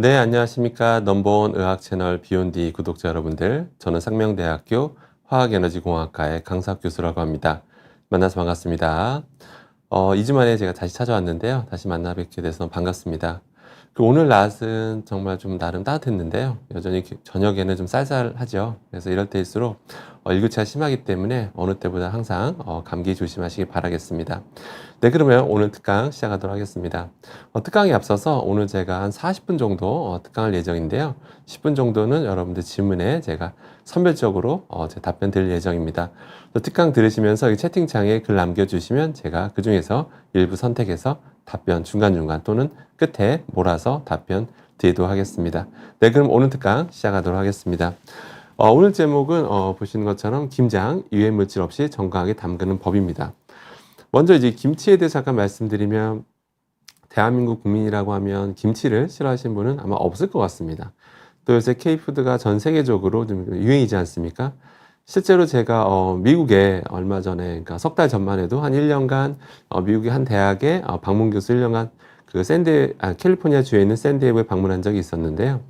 네, 안녕하십니까. 넘버원 의학 채널 비욘디 구독자 여러분들. 저는 상명대학교 화학에너지공학과의 강사학 교수라고 합니다. 만나서 반갑습니다. 2주 만에 제가 다시 찾아왔는데요. 다시 만나 뵙게 돼서 반갑습니다. 오늘 낮은 정말 좀 나름 따뜻했는데요. 여전히 저녁에는 좀 쌀쌀하죠. 그래서 이럴 때일수록 일교차가 심하기 때문에 어느 때보다 항상 감기 조심하시기 바라겠습니다. 네, 그러면 오늘 특강 시작하도록 하겠습니다. 특강에 앞서서 오늘 제가 한 40분 정도 특강할 예정인데요. 10분 정도는 여러분들 질문에 제가 선별적으로 제 답변 드릴 예정입니다. 또 특강 들으시면서 이 채팅창에 글 남겨주시면 제가 그 중에서 일부 선택해서 답변 중간중간 또는 끝에 몰아서 답변 드리도록 하겠습니다. 네, 그럼 오늘 특강 시작하도록 하겠습니다. 오늘 제목은 보시는 것처럼 김장, 유해 물질 없이 건강하게 담그는 법입니다. 먼저 이제 김치에 대해서 잠깐 말씀드리면 대한민국 국민이라고 하면 김치를 싫어하시는 분은 아마 없을 것 같습니다. 또 요새 K푸드가 전 세계적으로 좀 유행이지 않습니까? 실제로 제가 미국에 얼마 전에 그러니까 석 달 전만 해도 한 1년간 미국의 한 대학에 방문 교수 1년간 그 캘리포니아 주에 있는 샌디에고에 방문한 적이 있었는데요.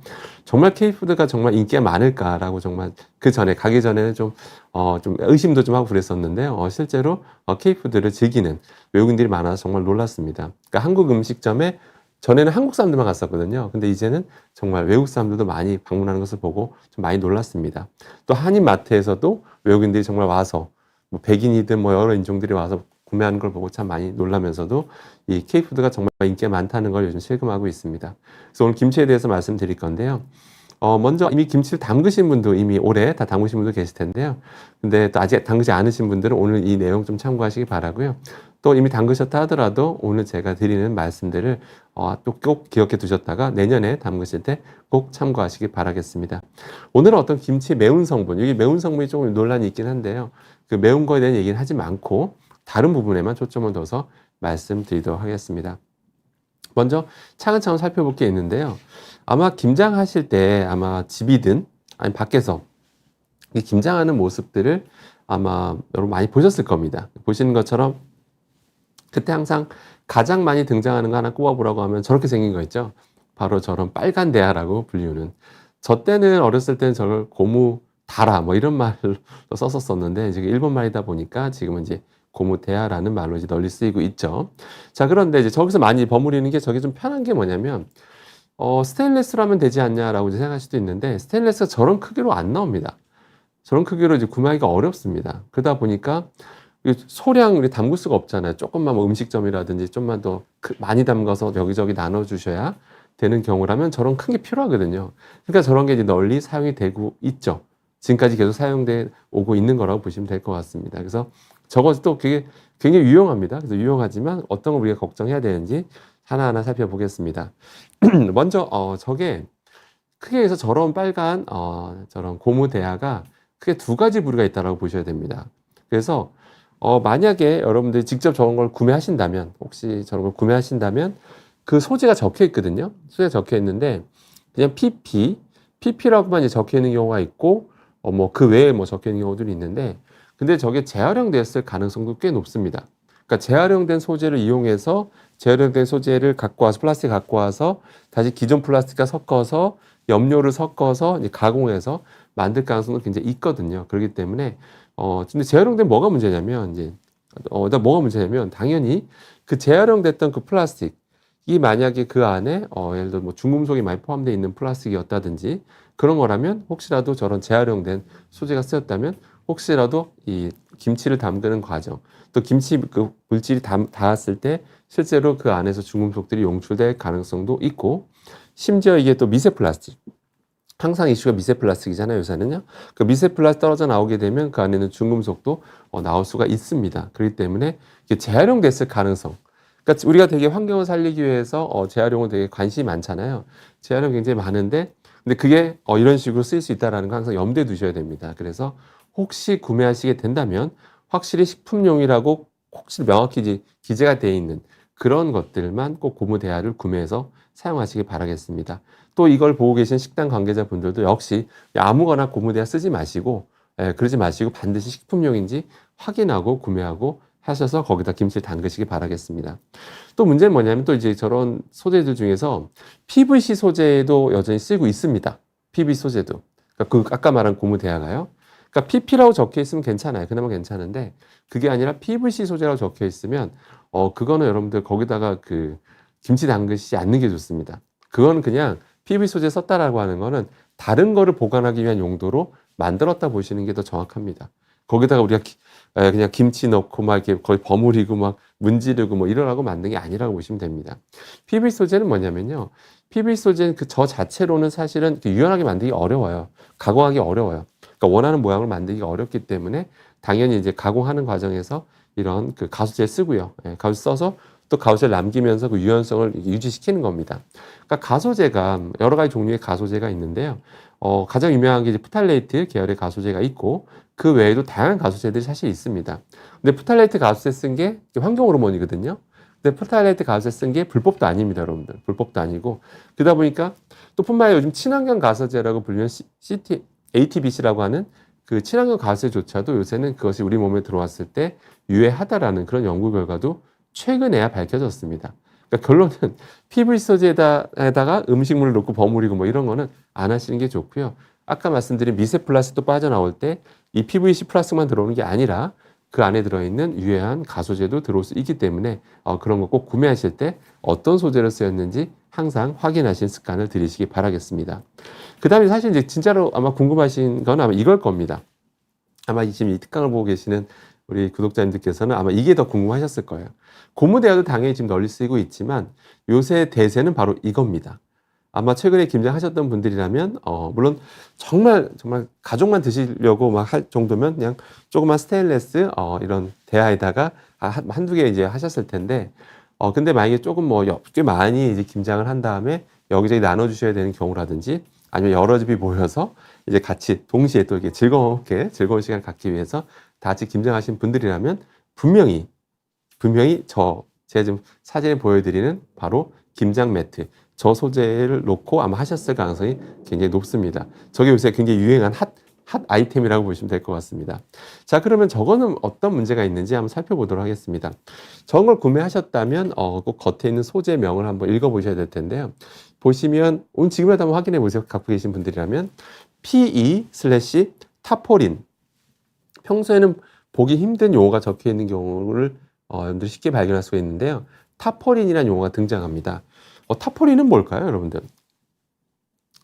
정말 K푸드가 정말 인기가 많을까라고 정말 그 전에 가기 전에는 좀 의심도 좀 하고 그랬었는데요. 실제로 K푸드를 즐기는 외국인들이 많아서 정말 놀랐습니다. 그러니까 한국 음식점에 전에는 한국 사람들만 갔었거든요. 근데 이제는 정말 외국 사람들도 많이 방문하는 것을 보고 좀 많이 놀랐습니다. 또 한인마트에서도 외국인들이 정말 와서 뭐 백인이든 뭐 여러 인종들이 와서 구매하는 걸 보고 참 많이 놀라면서도 이 K푸드가 정말 인기가 많다는 걸 요즘 실감하고 있습니다. 그래서 오늘 김치에 대해서 말씀드릴 건데요. 먼저 이미 김치를 담그신 분도 이미 오래 다 담그신 분도 계실 텐데요. 근데 또 아직 담그지 않으신 분들은 오늘 이 내용 좀 참고하시기 바라고요. 또 이미 담그셨다 하더라도 오늘 제가 드리는 말씀들을 또 꼭 기억해 두셨다가 내년에 담그실 때 꼭 참고하시기 바라겠습니다. 오늘은 어떤 김치 매운 성분, 여기 매운 성분이 조금 논란이 있긴 한데요. 그 매운 거에 대한 얘기는 하지 않고 다른 부분에만 초점을 둬서 말씀드리도록 하겠습니다. 먼저 차근차근 살펴볼 게 있는데요. 아마 김장하실 때 아마 집이든 아니 밖에서 이 김장하는 모습들을 아마 여러분 많이 보셨을 겁니다. 보시는 것처럼 그때 항상 가장 많이 등장하는 거 하나 꼽아보라고 하면 저렇게 생긴 거 있죠. 바로 저런 빨간 대하라고 불리우는. 저 때는 어렸을 때는 저걸 고무 다라 뭐 이런 말로 썼었었는데 지금 일본 말이다 보니까 지금은 이제 고무 대하라는 말로 이제 널리 쓰이고 있죠. 자, 그런데 이제 저기서 많이 버무리는 게 저게 좀 편한 게 뭐냐면 스테인리스로 하면 되지 않냐라고 생각할 수도 있는데 스테인리스가 저런 크기로 안 나옵니다. 저런 크기로 이제 구매하기가 어렵습니다. 그러다 보니까 소량 우리 담글 수가 없잖아요. 조금만 뭐 음식점이라든지 좀만 더 많이 담가서 여기저기 나눠주셔야 되는 경우라면 저런 큰 게 필요하거든요. 그러니까 저런 게 이제 널리 사용이 되고 있죠. 지금까지 계속 사용돼 오고 있는 거라고 보시면 될 것 같습니다. 그래서 저것이 또 그게 굉장히 유용합니다. 그래서 유용하지만 어떤 걸 우리가 걱정해야 되는지 하나하나 살펴보겠습니다. 먼저 저게 크게 해서 저런 빨간 저런 고무 대하가 크게 두 가지 부류가 있다고 보셔야 됩니다. 그래서 만약에 여러분들이 직접 저런 걸 구매하신다면 혹시 저런 걸 구매하신다면 그 소재가 적혀 있거든요. 소재가 적혀 있는데 그냥 PP라고만 이제 적혀 있는 경우가 있고 뭐 그 외에 뭐 적혀 있는 경우들이 있는데 근데 저게 재활용됐을 가능성도 꽤 높습니다. 그러니까 재활용된 소재를 이용해서 재활용된 소재를 갖고 와서 플라스틱 갖고 와서 다시 기존 플라스틱과 섞어서 염료를 섞어서 이제 가공해서 만들 가능성도 굉장히 있거든요. 그렇기 때문에 근데 재활용된 뭐가 문제냐면 이제 뭐가 문제냐면 당연히 그 재활용됐던 그 플라스틱 이 만약에 그 안에 예를 들어 뭐 중금속이 많이 포함되어 있는 플라스틱이었다든지 그런 거라면 혹시라도 저런 재활용된 소재가 쓰였다면 혹시라도 이 김치를 담그는 과정 또 김치 그 물질이 닿았을 때 실제로 그 안에서 중금속들이 용출될 가능성도 있고 심지어 이게 또 미세 플라스틱 항상 이슈가 미세 플라스틱이잖아요, 요새는요. 그 미세 플라스틱 떨어져 나오게 되면 그 안에는 중금속도 나올 수가 있습니다. 그렇기 때문에 이게 재활용됐을 가능성. 그러니까 우리가 되게 환경을 살리기 위해서 재활용은 되게 관심이 많잖아요. 재활용 굉장히 많은데, 근데 그게 이런 식으로 쓰일 수 있다는 거 항상 염두에 두셔야 됩니다. 그래서 혹시 구매하시게 된다면 확실히 식품용이라고 혹시 명확히 기재가 되어 있는 그런 것들만 꼭 고무 대하를 구매해서 사용하시기 바라겠습니다. 또 이걸 보고 계신 식당 관계자분들도 역시 아무거나 고무 대하 쓰지 마시고 그러지 마시고 반드시 식품용인지 확인하고 구매하고 하셔서 거기다 김치를 담그시기 바라겠습니다. 또 문제는 뭐냐면 또 이제 저런 소재들 중에서 PVC 소재도 여전히 쓰고 있습니다. PVC 소재도. 그러니까 그 아까 말한 고무 대야가요. 그러니까 PP라고 적혀 있으면 괜찮아요. 그나마 괜찮은데 그게 아니라 PVC 소재라고 적혀 있으면 그거는 여러분들 거기다가 그 김치 담그시지 않는 게 좋습니다. 그거는 그냥 PVC 소재 썼다라고 하는 거는 다른 거를 보관하기 위한 용도로 만들었다 보시는 게 더 정확합니다. 거기다가 우리가 그냥 김치 넣고 막 이렇게 거의 버무리고 막 문지르고 뭐 이러라고 만든 게 아니라고 보시면 됩니다. PVC 소재는 뭐냐면요. PVC 소재는 그 저 자체로는 사실은 유연하게 만들기 어려워요. 가공하기 어려워요. 그러니까 원하는 모양을 만들기가 어렵기 때문에 당연히 이제 가공하는 과정에서 이런 그 가수제 쓰고요. 가수 써서 또 가소제를 남기면서 그 유연성을 유지시키는 겁니다. 그러니까 가소제가 여러 가지 종류의 가소제가 있는데요. 가장 유명한 게 이제 프탈레이트 계열의 가소제가 있고 그 외에도 다양한 가소제들이 사실 있습니다. 근데 프탈레이트 가소제 쓴 게 환경 호르몬이거든요. 근데 프탈레이트 가소제 쓴 게 불법도 아닙니다, 여러분들. 불법도 아니고 그러다 보니까 또 뿐만 아니라 요즘 친환경 가소제라고 불리는 ATBC라고 하는 그 친환경 가소제조차도 요새는 그것이 우리 몸에 들어왔을 때 유해하다라는 그런 연구 결과도 최근에야 밝혀졌습니다. 그러니까 결론은 PVC 소재에다가 음식물을 넣고 버무리고 뭐 이런 거는 안 하시는 게 좋고요. 아까 말씀드린 미세 플라스틱도 빠져나올 때 이 PVC 플라스틱만 들어오는 게 아니라 그 안에 들어있는 유해한 가소제도 들어올 수 있기 때문에 그런 거 꼭 구매하실 때 어떤 소재로 쓰였는지 항상 확인하시는 습관을 들이시기 바라겠습니다. 그 다음에 사실 이제 진짜로 아마 궁금하신 건 아마 이걸 겁니다. 아마 지금 이 특강을 보고 계시는 우리 구독자님들께서는 아마 이게 더 궁금하셨을 거예요. 고무대야도 당연히 지금 널리 쓰이고 있지만 요새 대세는 바로 이겁니다. 아마 최근에 김장하셨던 분들이라면 물론 정말 가족만 드시려고 막 할 정도면 그냥 조그만 스테인레스 이런 대야에다가 한두 개 이제 하셨을 텐데 근데 만약에 조금 꽤 많이 이제 김장을 한 다음에 여기저기 나눠 주셔야 되는 경우라든지 아니면 여러 집이 모여서 이제 같이 동시에 또 이렇게 즐거운 시간 갖기 위해서 다 같이 김장하신 분들이라면 분명히 제가 지금 사진에 보여드리는 바로 김장 매트 저 소재를 놓고 아마 하셨을 가능성이 굉장히 높습니다. 저게 요새 굉장히 유행한 핫 아이템이라고 보시면 될 것 같습니다. 자, 그러면 저거는 어떤 문제가 있는지 한번 살펴보도록 하겠습니다. 저런 걸 구매하셨다면 꼭 겉에 있는 소재명을 한번 읽어보셔야 될 텐데요. 보시면 오늘 지금이라도 한번 확인해 보세요. 갖고 계신 분들이라면 PE/타포린 평소에는 보기 힘든 용어가 적혀 있는 경우를 여러분들이 쉽게 발견할 수가 있는데요. 타포린이라는 용어가 등장합니다. 타포린은 뭘까요, 여러분들?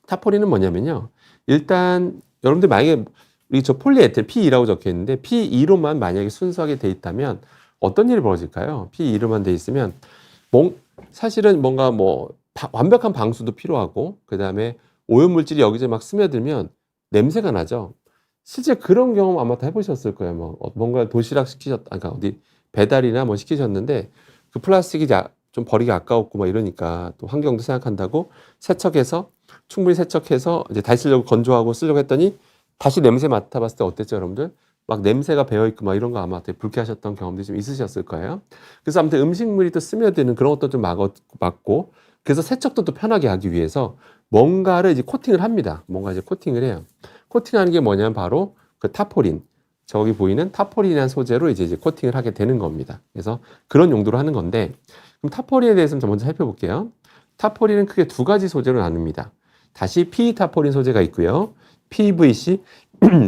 타포린은 뭐냐면요. 일단 여러분들 만약에 우리 저 폴리에틸 P2라고 적혀 있는데 P2로만 만약에 순수하게 돼 있다면 어떤 일이 벌어질까요? P2로만 돼 있으면 사실은 뭔가 완벽한 방수도 필요하고 그다음에 오염물질이 여기저기 막 스며들면 냄새가 나죠. 실제 그런 경험 아마 다 해보셨을 거예요. 뭔가 도시락 그러니까 어디 배달이나 시키셨는데 그 플라스틱이 좀 버리기 아까웠고 이러니까 또 환경도 생각한다고 충분히 세척해서 이제 다시 쓰려고 건조하고 쓰려고 했더니 다시 냄새 맡아봤을 때 어땠죠, 여러분들? 막 냄새가 배어있고 이런 거 아마 되게 불쾌하셨던 경험도 좀 있으셨을 거예요. 그래서 아무튼 음식물이 또 스며드는 그런 것도 좀 막고 그래서 세척도 또 편하게 하기 위해서 뭔가를 이제 코팅을 합니다. 뭔가 이제 코팅을 해요. 코팅하는 게 뭐냐면 바로 그 타포린. 저기 보이는 타포린이라는 소재로 이제 코팅을 하게 되는 겁니다. 그래서 그런 용도로 하는 건데, 그럼 타포린에 대해서는 좀 먼저 살펴볼게요. 타포린은 크게 두 가지 소재로 나눕니다. 다시 PE-타포린 소재가 있고요. PVC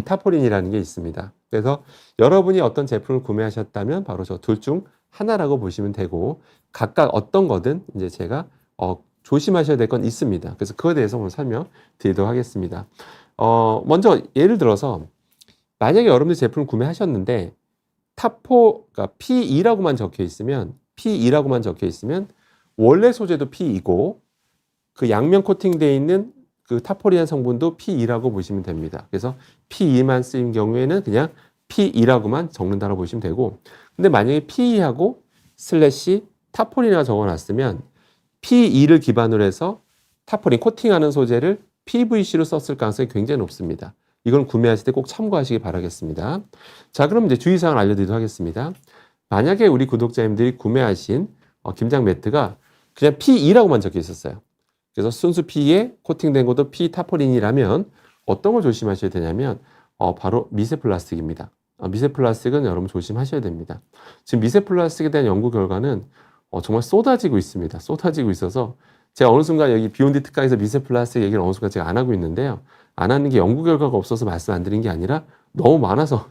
타포린이라는 게 있습니다. 그래서 여러분이 어떤 제품을 구매하셨다면 바로 저 둘 중 하나라고 보시면 되고, 각각 어떤 거든 이제 제가 조심하셔야 될 건 있습니다. 그래서 그거에 대해서 오늘 설명드리도록 하겠습니다. 먼저 예를 들어서 만약에 여러분들 제품을 구매하셨는데 그러니까 P2라고만 적혀 있으면 원래 소재도 P2고 그 양면 코팅되어 있는 그 타포린한 성분도 P2라고 보시면 됩니다. 그래서 P2만 쓰인 경우에는 그냥 P2라고만 적는다고 보시면 되고, 근데 만약에 P2하고 타포린이라고 적어놨으면 P2를 기반으로 해서 타포린 코팅하는 소재를 PVC로 썼을 가능성이 굉장히 높습니다. 이건 구매하실 때 꼭 참고하시기 바라겠습니다. 자, 그럼 이제 주의사항을 알려드리도록 하겠습니다. 만약에 우리 구독자님들이 구매하신 김장 매트가 그냥 P2라고만 적혀 있었어요. 그래서 순수 P에 코팅된 것도 P 타포린이라면 어떤 걸 조심하셔야 되냐면 바로 미세 플라스틱입니다. 미세 플라스틱은 여러분 조심하셔야 됩니다. 지금 미세 플라스틱에 대한 연구 결과는 정말 쏟아지고 있습니다. 쏟아지고 있어서 제가 어느 순간 여기 비욘디 특강에서 미세 플라스틱 얘기를 어느 순간 제가 안 하고 있는데요. 안 하는 게 연구 결과가 없어서 말씀 안 드린 게 아니라 너무 많아서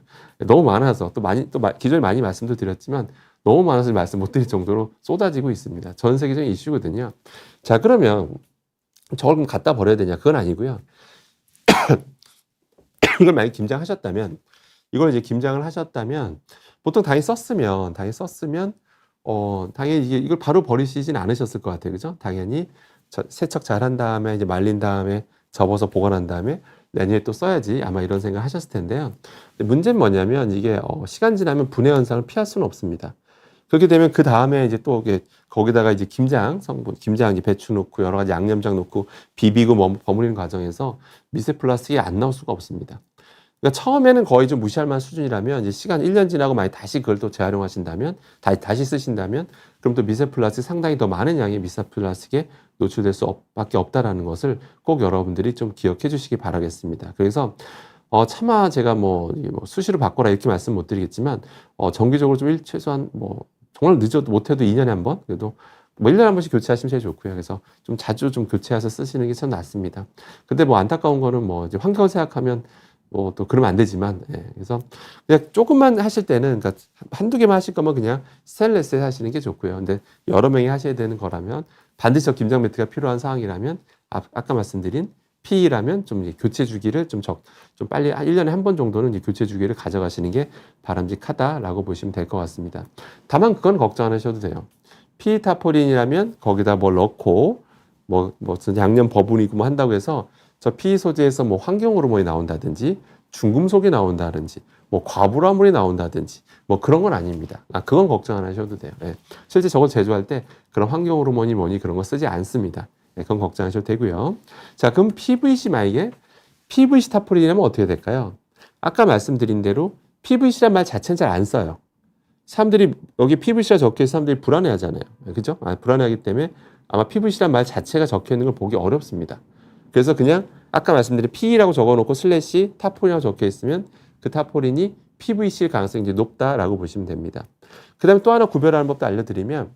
또 기존에 많이 말씀도 드렸지만 너무 많아서 말씀 못 드릴 정도로 쏟아지고 있습니다. 전 세계적인 이슈거든요. 자, 그러면 저걸 그럼 갖다 버려야 되냐? 그건 아니고요. 이걸 만약에 김장하셨다면, 이걸 이제 김장을 하셨다면, 보통 당연히 썼으면, 당연히 이걸 바로 버리시진 않으셨을 것 같아요. 그죠? 당연히 세척 잘 한 다음에, 이제 말린 다음에, 접어서 보관한 다음에, 내년에 또 써야지. 아마 이런 생각 하셨을 텐데요. 문제는 뭐냐면, 이게, 시간 지나면 분해 현상을 피할 수는 없습니다. 그렇게 되면 그 다음에 이제 또 거기다가 이제 김장 성분, 김장 이제 배추 넣고 여러 가지 양념장 넣고 비비고 버무리는 과정에서 미세 플라스틱이 안 나올 수가 없습니다. 그러니까 처음에는 거의 좀 무시할 만한 수준이라면 이제 시간 1년 지나고 만약 다시 그걸 또 재활용하신다면 다시 쓰신다면 그럼 또 미세 플라스틱 상당히 더 많은 양의 미세 플라스틱에 노출될 수밖에 없다라는 것을 꼭 여러분들이 좀 기억해 주시기 바라겠습니다. 그래서 차마 제가 수시로 바꿔라 이렇게 말씀 못 드리겠지만 정기적으로 좀 최소한 정말 늦어도 못해도 2년에 한 번 그래도 1년에 한 번씩 교체하시면 제일 좋고요. 그래서 좀 자주 좀 교체해서 쓰시는 게 참 낫습니다. 근데 안타까운 거는 이제 환경을 생각하면 또 그러면 안 되지만, 그래서 그냥 조금만 하실 때는, 그러니까 한두 개만 하실 거면 그냥 스테인리스에 하시는 게 좋고요. 근데 여러 명이 하셔야 되는 거라면 반드시 김장 매트가 필요한 상황이라면 아까 말씀드린 PE라면 좀 교체 주기를 좀 빨리 1년에 한 번 정도는 이제 교체 주기를 가져가시는 게 바람직하다라고 보시면 될 것 같습니다. 다만 그건 걱정 안 하셔도 돼요. PE 타포린이라면 거기다 뭘 넣고 무슨 양념 버분이고 한다고 해서 저 PE 소재에서 환경 호르몬이 나온다든지 중금속이 나온다든지 과불화물이 나온다든지 그런 건 아닙니다. 그건 걱정 안 하셔도 돼요. 실제 저거 제조할 때 그런 환경 호르몬이 뭐니 그런 거 쓰지 않습니다. 그건 걱정하셔도 되고요. 자, 그럼 PVC 만약에 PVC 타포린이라면 어떻게 될까요? 아까 말씀드린 대로 PVC란 말 자체는 잘 안 써요. 사람들이 여기 PVC가 적혀있어 사람들이 불안해하잖아요. 그죠? 불안해하기 때문에 아마 PVC란 말 자체가 적혀있는 걸 보기 어렵습니다. 그래서 그냥 아까 말씀드린 PE라고 적어놓고 슬래시 타포린이라고 적혀있으면 그 타포린이 PVC일 가능성이 이제 높다라고 보시면 됩니다. 그 다음에 또 하나 구별하는 법도 알려드리면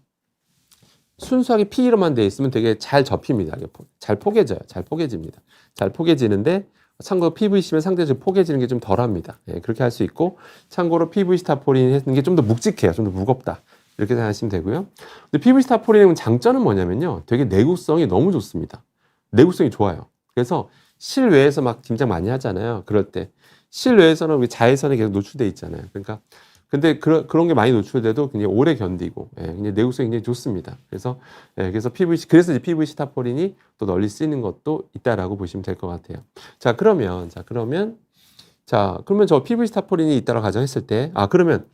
순수하게 PE로만 되어 있으면 되게 잘 접힙니다. 잘 포개져요. 잘 포개집니다. 잘 포개지는데 참고로 PVC면 상대적으로 포개지는 게 좀 덜합니다. 그렇게 할 수 있고 참고로 PVC 타포린이 했는 게 좀 더 묵직해요. 좀 더 무겁다. 이렇게 생각하시면 되고요. 근데 PVC 타포린의 장점은 뭐냐면요. 되게 내구성이 너무 좋습니다. 내구성이 좋아요. 그래서 실외에서 막 김장 많이 하잖아요. 그럴 때 실외에서는 우리 자외선에 계속 노출돼 있잖아요. 그러니까 근데 그런 게 많이 노출돼도 굉장히 오래 견디고, 굉장히 내구성이 굉장히 좋습니다. 그래서 그래서 이제 PVC 타포린이 또 널리 쓰이는 것도 있다라고 보시면 될 것 같아요. 그러면 저 PVC 타포린이 있다라고 가정했을 때, 그러면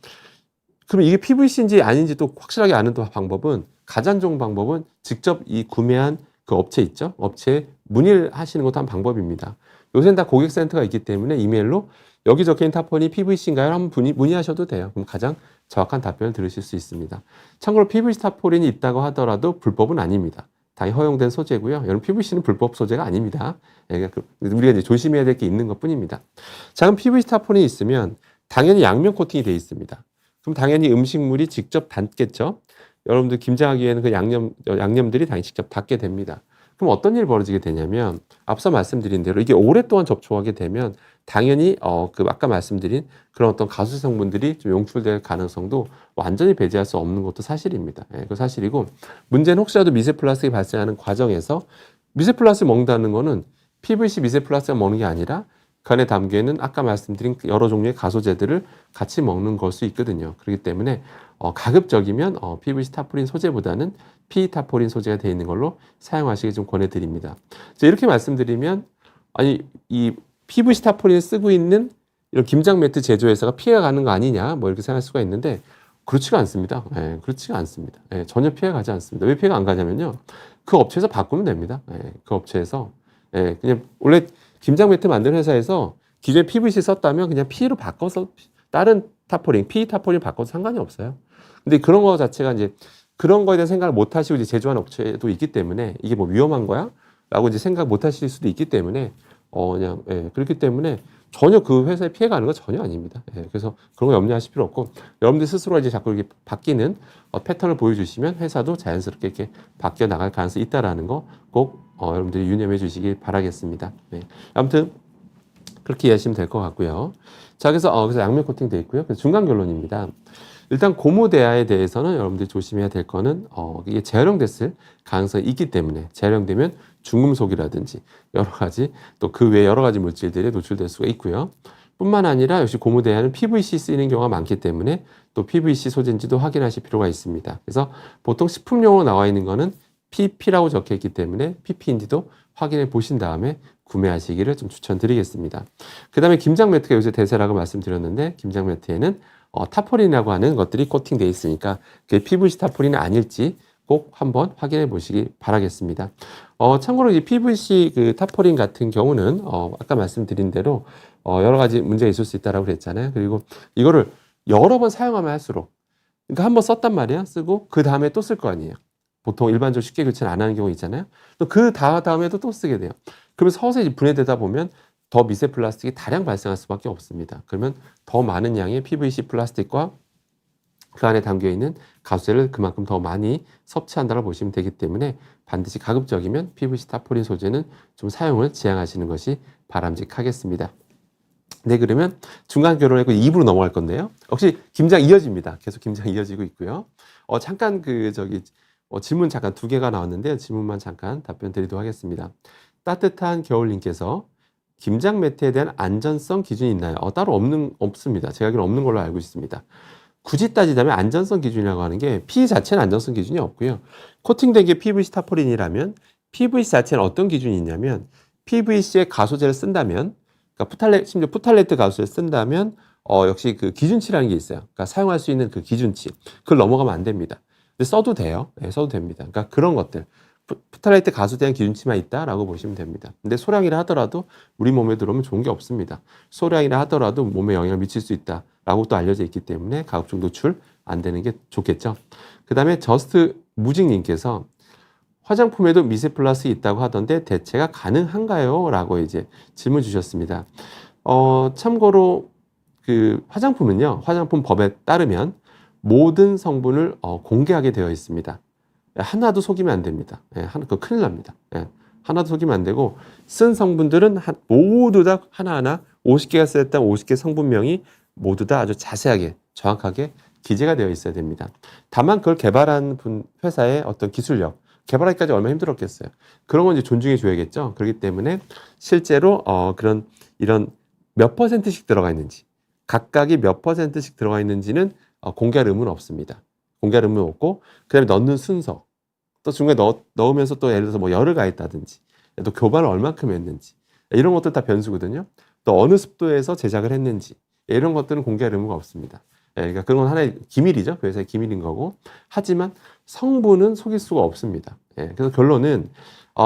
이게 PVC인지 아닌지 또 확실하게 아는 또 방법은, 가장 좋은 방법은 직접 이 구매한 그 업체 있죠? 업체에 문의를 하시는 것도 한 방법입니다. 요새는 다 고객센터가 있기 때문에 이메일로 여기 적혀있는 타포린이 PVC인가요? 한번 문의하셔도 돼요. 그럼 가장 정확한 답변을 들으실 수 있습니다. 참고로 PVC 타포린이 있다고 하더라도 불법은 아닙니다. 당연히 허용된 소재고요. 여러분 PVC는 불법 소재가 아닙니다. 우리가 이제 조심해야 될 게 있는 것 뿐입니다. 자, 그럼 PVC 타포린이 있으면 당연히 양면 코팅이 되어 있습니다. 그럼 당연히 음식물이 직접 닿겠죠. 여러분들 김장하기 위해는 그 양념들이 당연히 직접 닿게 됩니다. 그럼 어떤 일이 벌어지게 되냐면 앞서 말씀드린 대로 이게 오랫동안 접촉하게 되면 당연히 아까 말씀드린 그런 어떤 가수 성분들이 좀 용출될 가능성도 완전히 배제할 수 없는 것도 사실입니다. 그 사실이고 문제는 혹시라도 미세 플라스틱이 발생하는 과정에서 미세 플라스틱을 먹는다는 거는 PVC 미세 플라스틱을 먹는 게 아니라 그 안에 담겨 있는 아까 말씀드린 여러 종류의 가소제들을 같이 먹는 걸 수 있거든요. 그렇기 때문에 가급적이면 PVC 타포린 소재보다는 PE 타포린 소재가 되어 있는 걸로 사용하시기 좀 권해드립니다. 이렇게 말씀드리면 이 PVC 타포린을 쓰고 있는 이런 김장 매트 제조회사가 피해가 가는 거 아니냐 이렇게 생각할 수가 있는데 그렇지가 않습니다. 그렇지가 않습니다. 전혀 피해가 가지 않습니다. 왜 피해가 안 가냐면요. 그 업체에서 바꾸면 됩니다. 그 업체에서 그냥 원래 김장 매트 만드는 회사에서 기존에 PVC 썼다면 그냥 PE로 바꿔서 다른 타포린, PE 타포린 바꿔도 상관이 없어요. 근데 그런 거 자체가 이제 그런 거에 대한 생각을 못 하시고 이제 제조한 업체도 있기 때문에 이게 위험한 거야? 라고 이제 생각 못 하실 수도 있기 때문에 그냥, 예, 그렇기 때문에 전혀 그 회사에 피해가 가는 건 전혀 아닙니다. 예, 그래서 그런 거 염려하실 필요 없고, 여러분들 스스로 이제 자꾸 이렇게 바뀌는 패턴을 보여주시면 회사도 자연스럽게 이렇게 바뀌어 나갈 가능성이 있다라는 거 꼭 여러분들이 유념해 주시길 바라겠습니다. 네. 아무튼 그렇게 이해하시면 될 것 같고요. 자, 그래서 양면 코팅 돼 있고요. 그래서 중간 결론입니다. 일단 고무대야에 대해서는 여러분들이 조심해야 될 거는 이게 재활용됐을 가능성이 있기 때문에, 재활용되면 중금속이라든지 여러 가지 또 그 외 여러 가지 물질들이 노출될 수가 있고요. 뿐만 아니라 역시 고무대야는 PVC 쓰이는 경우가 많기 때문에 또 PVC 소재인지도 확인하실 필요가 있습니다. 그래서 보통 식품용으로 나와 있는 거는 PP라고 적혀 있기 때문에 PP인지도 확인해 보신 다음에 구매하시기를 좀 추천드리겠습니다. 그 다음에 김장 매트가 요새 대세라고 말씀드렸는데, 김장 매트에는 타포린이라고 하는 것들이 코팅되어 있으니까 그게 PVC 타포린이 아닐지 꼭 한번 확인해 보시기 바라겠습니다. 참고로 이 PVC 그 타포린 같은 경우는 아까 말씀드린 대로 여러 가지 문제가 있을 수 있다라고 그랬잖아요. 그리고 이거를 여러 번 사용하면 할수록, 그러니까 한번 썼단 말이에요. 쓰고 그 다음에 또 쓸 거 아니에요. 보통 일반적으로 쉽게 교체를 안 하는 경우 있잖아요. 또 그 다음에도 또 쓰게 돼요. 그러면 서서히 분해되다 보면 더 미세 플라스틱이 다량 발생할 수밖에 없습니다. 그러면 더 많은 양의 PVC 플라스틱과 그 안에 담겨 있는 가수제를 그만큼 더 많이 섭취한다고 보시면 되기 때문에 반드시 가급적이면 PVC 타포린 소재는 좀 사용을 지양하시는 것이 바람직하겠습니다. 네, 그러면 중간 결론했고 2부로 넘어갈 건데요. 역시 김장 이어집니다. 계속 김장 이어지고 있고요. 잠깐 질문 잠깐 2개가 나왔는데 질문만 잠깐 답변 드리도록 하겠습니다. 따뜻한 겨울님께서 김장 매트에 대한 안전성 기준이 있나요? 따로 없습니다. 제가 알기로는 없는 걸로 알고 있습니다. 굳이 따지자면 안전성 기준이라고 하는 게 P 자체는 안전성 기준이 없고요. 코팅된 게 PVC 타포린이라면 PVC 자체는 어떤 기준이 있냐면, PVC에 가소제를 쓴다면, 그러니까 심지어 푸탈레트 가소제를 쓴다면 역시 그 기준치라는 게 있어요. 그러니까 사용할 수 있는 그 기준치, 그걸 넘어가면 안 됩니다. 근데 써도 돼요. 네, 써도 됩니다. 그러니까 그런 것들, 푸탈레이트 가소제한 기준치만 있다라고 보시면 됩니다. 근데 소량이라 하더라도 우리 몸에 들어오면 좋은 게 없습니다. 소량이라 하더라도 몸에 영향을 미칠 수 있다라고 또 알려져 있기 때문에 가급적 노출 안 되는 게 좋겠죠. 그 다음에 저스트 무직님께서 화장품에도 미세 플라스틱이 있다고 하던데 대체가 가능한가요? 라고 이제 질문 주셨습니다. 참고로 그 화장품은요, 화장품 법에 따르면 모든 성분을 공개하게 되어 있습니다. 하나도 속이면 안 됩니다. 그거 큰일 납니다. 하나도 속이면 안 되고, 쓴 성분들은 모두 다 하나하나 50개가 쓰였다 50개 성분명이 모두 다 아주 자세하게 정확하게 기재가 되어 있어야 됩니다. 다만 그걸 개발한 회사의 어떤 기술력, 개발하기까지 얼마나 힘들었겠어요. 그런 건 이제 존중해 줘야겠죠. 그렇기 때문에 실제로 이런 몇 %씩 들어가 있는지, 각각이 몇 %씩 들어가 있는지는 공개할 의무는 없습니다. 공개할 의무는 없고, 그 다음에 넣는 순서, 또 중간에 넣으면서 또 예를 들어서 뭐 열을 가했다든지, 또 교반을 얼만큼 했는지, 이런 것들 다 변수거든요. 또 어느 습도에서 제작을 했는지, 이런 것들은 공개할 의무가 없습니다. 그러니까 그런 건 하나의 기밀이죠. 그 회사의 기밀인 거고. 하지만 성분은 속일 수가 없습니다. 그래서 결론은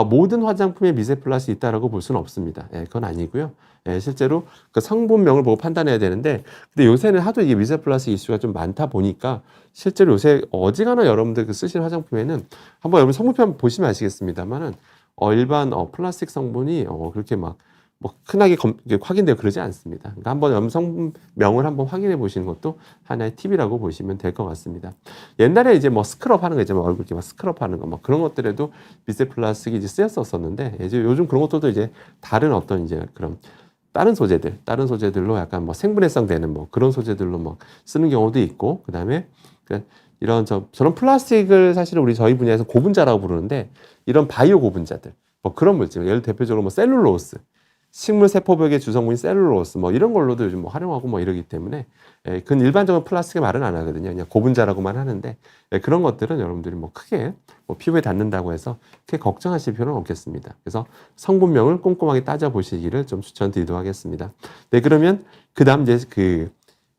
모든 화장품에 미세 플라스틱이 있다라고 볼 수는 없습니다. 그건 아니고요. 실제로 그 성분명을 보고 판단해야 되는데, 근데 요새는 하도 이게 미세 플라스틱 이슈가 좀 많다 보니까 실제로 요새 어지간한 여러분들 그 쓰시는 화장품에는 한번 여러분 성분표 한번 보시면 아시겠습니다만은 일반 플라스틱 성분이 그렇게 막 뭐 흔하게 확인되고 그러지 않습니다. 그러니까 한번 염성분명을 한번 확인해 보시는 것도 하나의 팁이라고 보시면 될 것 같습니다. 옛날에 이제 뭐 스크럽 하는 거 있잖아요. 얼굴 이렇게 막 스크럽 하는 거, 뭐 그런 것들에도 미세 플라스틱이 이제 쓰였었는데, 이제 요즘 그런 것들도 이제 다른 어떤 이제 그런 다른 소재들로 약간 뭐 생분해성 되는 뭐 그런 소재들로 막 쓰는 경우도 있고, 그다음에 저런 플라스틱을 사실은 저희 분야에서 고분자라고 부르는데, 이런 바이오 고분자들, 뭐 그런 물질, 예를 대표적으로 뭐 셀룰로스, 식물 세포벽의 주성분인 셀룰로스, 뭐 이런 걸로도 요즘 뭐 활용하고 뭐 이러기 때문에, 그건 일반적으로 플라스틱의 말은 안 하거든요. 그냥 고분자라고만 하는데, 그런 것들은 여러분들이 뭐 크게 뭐 피부에 닿는다고 해서 크게 걱정하실 필요는 없겠습니다. 그래서 성분명을 꼼꼼하게 따져보시기를 좀 추천드리도록 하겠습니다. 네, 그러면 그 다음 이제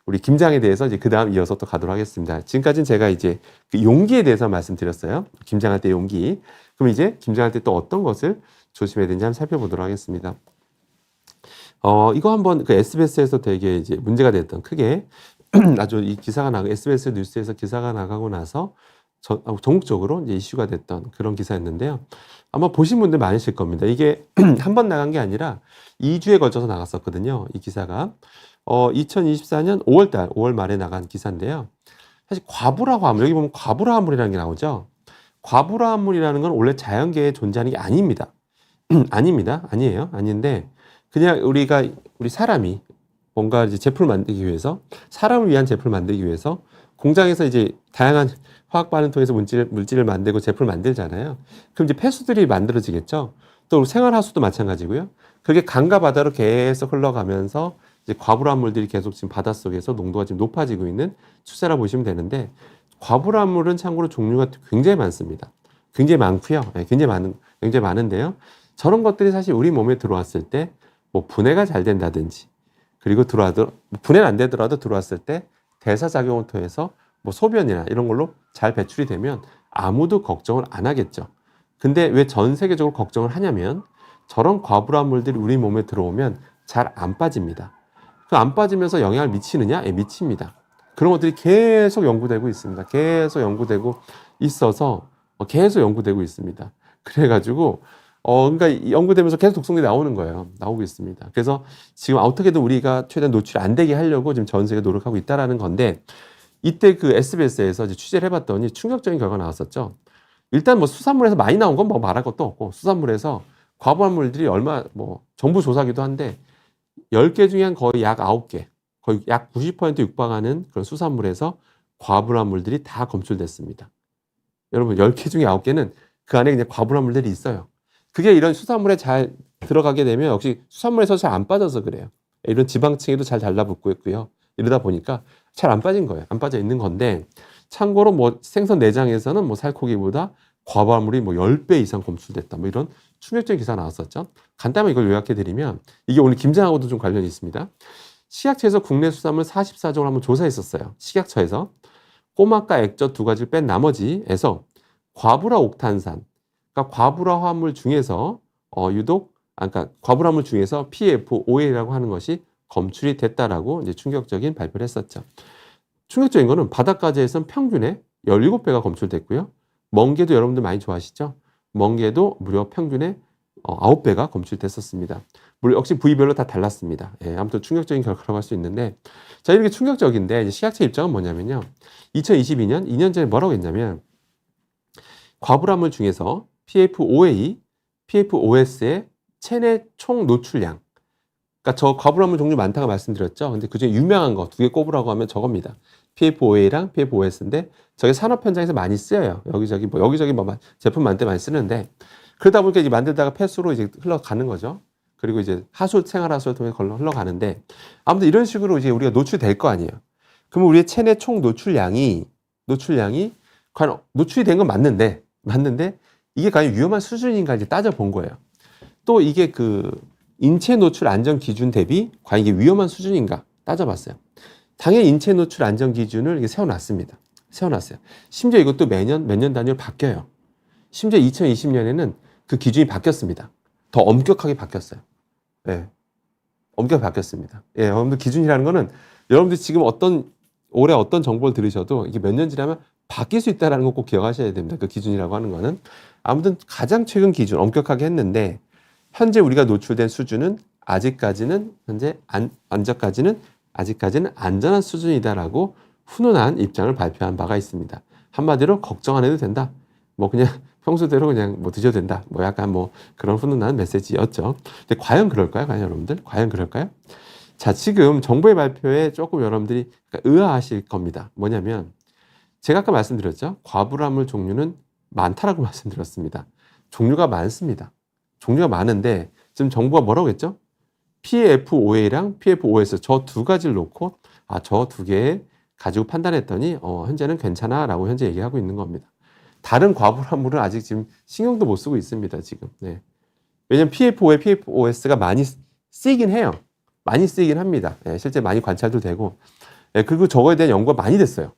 우리 김장에 대해서 이제 그 다음 이어서 또 가도록 하겠습니다. 지금까지는 제가 이제 그 용기에 대해서 말씀드렸어요. 김장할 때 용기. 그럼 이제 김장할 때 또 어떤 것을 조심해야 되는지 한번 살펴보도록 하겠습니다. 이거 한번 그 SBS에서 되게 이제 문제가 됐던, 크게 아주 이 기사가 SBS 뉴스에서 기사가 나가고 나서 전국적으로 이제 이슈가 됐던 그런 기사였는데요. 아마 보신 분들 많으실 겁니다. 이게 한 번 나간 게 아니라 2주에 걸쳐서 나갔었거든요. 이 기사가. 2024년 5월 말에 나간 기사인데요. 사실 과부라 화물, 여기 보면 과부라 화물이라는 게 나오죠. 과부라 화물이라는 건 원래 자연계에 존재하는 게 아닙니다. 아닙니다. 아니에요. 아닌데 그냥 우리 사람이 뭔가 이제 제품을 만들기 위해서, 사람을 위한 제품을 만들기 위해서 공장에서 이제 다양한 화학 반응 통해서 물질을 만들고 제품을 만들잖아요. 그럼 이제 폐수들이 만들어지겠죠. 또 생활하수도 마찬가지고요. 그게 강과 바다로 계속 흘러가면서 이제 과불화물들이 계속 지금 바닷속에서 농도가 지금 높아지고 있는 추세라 보시면 되는데, 과불화물은 참고로 종류가 굉장히 많습니다. 굉장히 많고요. 네, 굉장히 많은데요. 저런 것들이 사실 우리 몸에 들어왔을 때 뭐 분해가 잘 된다든지, 그리고 분해는 안 되더라도 들어왔을 때 대사작용을 통해서 뭐 소변이나 이런 걸로 잘 배출이 되면 아무도 걱정을 안 하겠죠. 근데 왜 전 세계적으로 걱정을 하냐면, 저런 과불화물들이 우리 몸에 들어오면 잘 안 빠집니다. 그 안 빠지면서 영향을 미치느냐? 예, 미칩니다. 그런 것들이 계속 연구되고 있습니다. 계속 연구되고 있어서 계속 연구되고 있습니다. 그래가지고 그러니까 연구되면서 계속 독성들이 나오는 거예요. 나오고 있습니다. 그래서 지금 어떻게든 우리가 최대한 노출이 안 되게 하려고 지금 전 세계 노력하고 있다라는 건데, 이때 그 SBS에서 이제 취재를 해봤더니 충격적인 결과가 나왔었죠. 일단 뭐 수산물에서 많이 나온 건 뭐 말할 것도 없고, 수산물에서 과부하물들이 정부 조사기도 한데 10개 중에 한 거의 약 9개, 거의 약 90% 육박하는 그런 수산물에서 과부하물들이 다 검출됐습니다. 여러분, 10개 중에 9개는 그 안에 그냥 과부하물들이 있어요. 그게 이런 수산물에 잘 들어가게 되면 역시 수산물에서 잘 안 빠져서 그래요. 이런 지방층에도 잘 달라붙고 있고요. 이러다 보니까 잘 안 빠진 거예요. 안 빠져 있는 건데, 참고로 뭐 생선 내장에서는 뭐 살코기보다 과부하물이 뭐 10배 이상 검출됐다, 뭐 이런 충격적인 기사가 나왔었죠. 간단하게 이걸 요약해 드리면, 이게 오늘 김장하고도 좀 관련이 있습니다. 식약처에서 국내 수산물 44종을 한번 조사했었어요. 식약처에서 꼬막과 액젓 두 가지를 뺀 나머지에서 과불화 옥탄산, 그러니까 과불화 화물 중에서 그러니까 과불화물 중에서 PFOA라고 하는 것이 검출이 됐다라고 이제 충격적인 발표를 했었죠. 충격적인 거는 바닷가재에서는 평균에 17배가 검출됐고요. 멍게도 여러분들 많이 좋아하시죠? 멍게도 무려 평균에 9배가 검출됐었습니다. 물론 역시 부위별로 다 달랐습니다. 예, 아무튼 충격적인 결과라고 할 수 있는데, 자, 이렇게 충격적인데 이제 식약처 입장은 뭐냐면요. 2022년, 2년 전에 뭐라고 했냐면, 과불화물 중에서 PFOA, PFOS의 체내 총 노출량, 그러니까 저 과불화물 종류 많다고 말씀드렸죠. 근데 그중에 유명한 거 두 개 꼽으라고 하면 저겁니다. PFOA랑 PFOS인데 저게 산업 현장에서 많이 쓰여요. 여기저기 뭐 제품 만들 때 많이 쓰는데, 그러다 보니까 이제 만들다가 폐수로 이제 흘러가는 거죠. 그리고 이제 생활하수를 통해 흘러가는데, 아무튼 이런 식으로 이제 우리가 노출될 거 아니에요. 그러면 우리의 체내 총 노출량이 과연 노출이 된 건 맞는데 이게 과연 위험한 수준인가 이제 따져본 거예요. 또 이게 그 인체 노출 안전 기준 대비 과연 이게 위험한 수준인가 따져봤어요. 당연히 인체 노출 안전 기준을 이게 세워놨습니다. 심지어 이것도 몇 년 단위로 바뀌어요. 심지어 2020년에는 그 기준이 바뀌었습니다. 더 엄격하게 바뀌었어요. 예. 엄격하게 바뀌었습니다. 예, 여러분들 기준이라는 거는 여러분들 지금 올해 어떤 정보를 들으셔도 이게 몇 년 지나면 바뀔 수 있다는 거 꼭 기억하셔야 됩니다. 그 기준이라고 하는 거는. 아무튼 가장 최근 기준 엄격하게 했는데, 현재 우리가 노출된 수준은 아직까지는 안전한 수준이다라고 훈훈한 입장을 발표한 바가 있습니다. 한마디로 걱정 안 해도 된다. 뭐 그냥 평소대로 그냥 뭐 드셔도 된다. 뭐 약간 뭐 그런 훈훈한 메시지였죠. 근데 과연 그럴까요? 여러분들? 과연 그럴까요? 자, 지금 정부의 발표에 조금 여러분들이 의아하실 겁니다. 뭐냐면, 제가 아까 말씀드렸죠. 과불화물 종류는 많다라고 말씀드렸습니다. 종류가 많습니다. 종류가 많은데 지금 정부가 뭐라고 했죠? PFOA랑 PFOS 저 두 가지를 놓고 저 두 개 가지고 판단했더니 현재는 괜찮아라고 현재 얘기하고 있는 겁니다. 다른 과불화물은 아직 지금 신경도 못 쓰고 있습니다. 지금. 네. 왜냐면 PFOA, PFOS가 많이 쓰이긴 해요. 많이 쓰이긴 합니다. 네, 실제 많이 관찰도 되고. 네, 그리고 저거에 대한 연구가 많이 됐어요.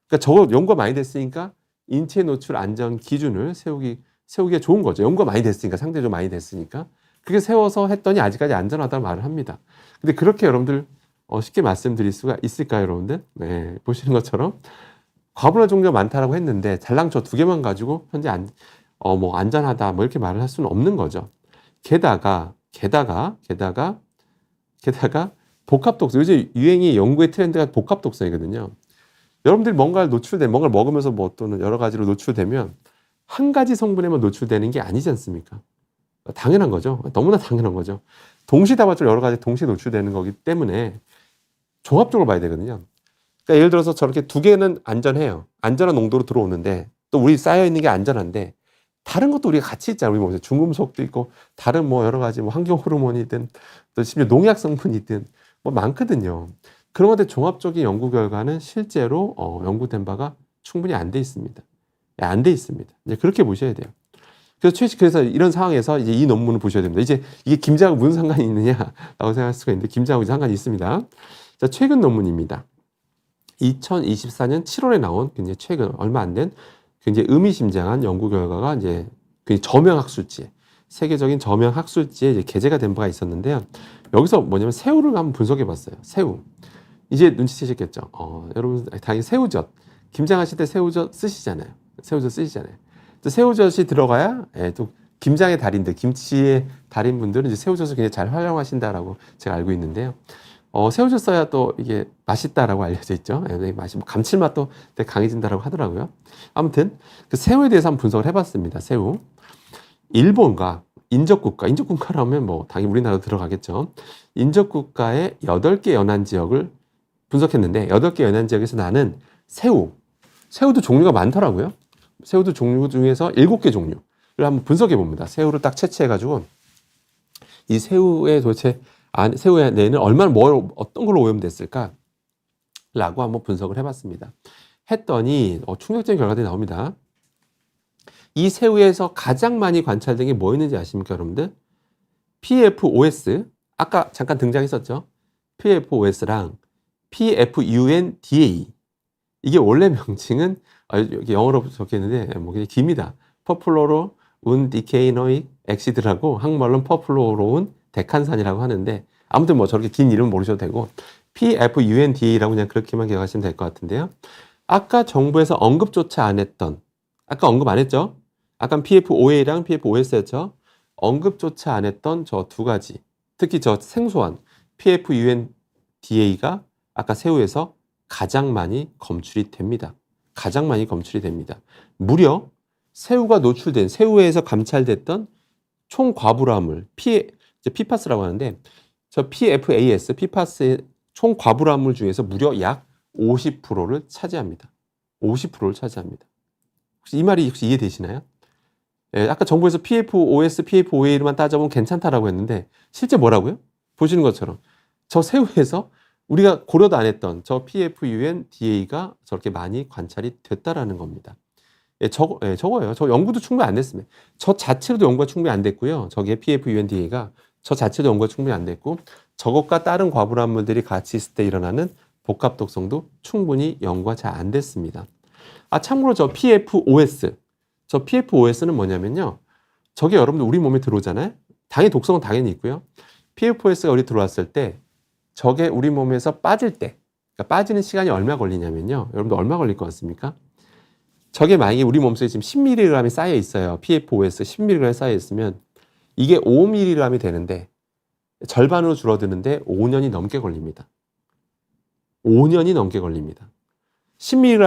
그러니까 저거 연구가 많이 됐으니까 인체 노출 안전 기준을 세우기가 좋은 거죠. 연구가 많이 됐으니까, 상대적으로 많이 됐으니까. 그렇게 세워서 했더니 아직까지 안전하다고 말을 합니다. 근데 그렇게 여러분들 쉽게 말씀드릴 수가 있을까요, 여러분들? 네, 보시는 것처럼 과분한 종류가 많다라고 했는데 잘랑초 2개만 가지고 현재 뭐 안전하다 뭐 이렇게 말을 할 수는 없는 거죠. 게다가 복합 독성. 요즘 유행이 연구의 트렌드가 복합 독성이거든요. 여러분들이 뭔가를 먹으면서 뭐 또는 여러 가지로 노출되면 한 가지 성분에만 노출되는 게 아니지 않습니까? 당연한 거죠. 너무나 당연한 거죠. 동시다발적으로 여러 가지 동시에 노출되는 거기 때문에 종합적으로 봐야 되거든요. 그러니까 예를 들어서 저렇게 2개는 안전해요. 안전한 농도로 들어오는데 또 우리 쌓여있는 게 안전한데 다른 것도 우리가 같이 있잖아요. 우리 몸에 중금속도 있고 다른 뭐 여러 가지 뭐 환경 호르몬이든 또 심지어 농약 성분이든 뭐 많거든요. 그런 것들 종합적인 연구 결과는 실제로 연구된 바가 충분히 안 돼 있습니다. 안 돼 있습니다. 이제 그렇게 보셔야 돼요. 그래서 이런 상황에서 이제 이 논문을 보셔야 됩니다. 이제 이게 김장하고 무슨 상관이 있느냐라고 생각할 수가 있는데 김장하고 상관이 있습니다. 자, 최근 논문입니다. 2024년 7월에 나온 굉장히 최근 얼마 안 된 굉장히 의미심장한 연구 결과가 이제 저명학술지에 세계적인 저명학술지에 이제 게재가 된 바가 있었는데요. 여기서 뭐냐면 새우를 한번 분석해 봤어요. 새우. 이제 눈치채셨겠죠. 여러분 당연히 새우젓. 김장하실 때 새우젓 쓰시잖아요. 새우젓이 들어가야 또 김장의 달인들, 김치의 달인분들은 이제 새우젓을 굉장히 잘 활용하신다라고 제가 알고 있는데요. 새우젓 써야 또 이게 맛있다라고 알려져 있죠. 맛이 감칠맛도 되게 강해진다라고 하더라고요. 아무튼 그 새우에 대해서 한번 분석을 해봤습니다. 새우. 일본과 인접국가라면 뭐 당연히 우리나라도 들어가겠죠. 인접국가의 8개 연안 지역을 분석했는데 8개 연안 지역에서 나는 새우도 종류가 많더라고요. 새우도 종류 중에서 7개 종류를 한번 분석해 봅니다. 새우를 딱 채취해 가지고 이 새우의 도대체 새우의 내에는 얼마나 어떤 걸로 오염됐을까? 라고 한번 분석을 해봤습니다. 했더니 충격적인 결과들이 나옵니다. 이 새우에서 가장 많이 관찰된 게 뭐였는지 아십니까, 여러분들? PFOS, 아까 잠깐 등장했었죠? PFOS랑 PFUNDA. 이게 원래 명칭은 여기 영어로 적혀있는데 뭐 그냥 깁니다. 퍼플로로 운디케이노익 엑시드라고 한국말로는 퍼플로로운 데칸산이라고 하는데 아무튼 뭐 저렇게 긴 이름 모르셔도 되고 PFUNDA라고 그냥 그렇게만 기억하시면 될 것 같은데요. 아까 정부에서 언급조차 안 했던 아까 언급 안 했죠? 아까 PFOA랑 PFOS였죠? 언급조차 안 했던 저 2가지 특히 저 생소한 PFUNDA가 아까 새우에서 가장 많이 검출이 됩니다. 무려 새우에서 감찰됐던 총 과부라물 PFAS라고 하는데 저 PFAS의 총 과부라물 중에서 무려 약 50%를 차지합니다. 혹시 이 말이 혹시 이해되시나요? 아까 정부에서 PFOS, PFOA로만 따져보면 괜찮다라고 했는데 실제 뭐라고요? 보시는 것처럼 저 새우에서 우리가 고려도 안 했던 저 PFUNDA가 저렇게 많이 관찰이 됐다라는 겁니다. 저거예요. 저 연구도 충분히 안 됐습니다. 저 자체로도 연구가 충분히 안 됐고요. 저게 PFUNDA가 저 자체도 연구가 충분히 안 됐고 저것과 다른 과부란물들이 같이 있을 때 일어나는 복합 독성도 충분히 연구가 잘 안 됐습니다. 참고로 저 PFOS는 뭐냐면요. 저게 여러분들 우리 몸에 들어오잖아요. 당연히 독성은 당연히 있고요. PFOS가 우리 들어왔을 때 저게 우리 몸에서 빠질 때 그러니까 빠지는 시간이 얼마 걸리냐면요. 여러분들 얼마 걸릴 것 같습니까? 저게 만약에 우리 몸속에 지금 10mg이 쌓여 있어요. PFOS 10mg 쌓여 있으면 이게 5mg이 되는데 절반으로 줄어드는데 5년이 넘게 걸립니다. 10mg이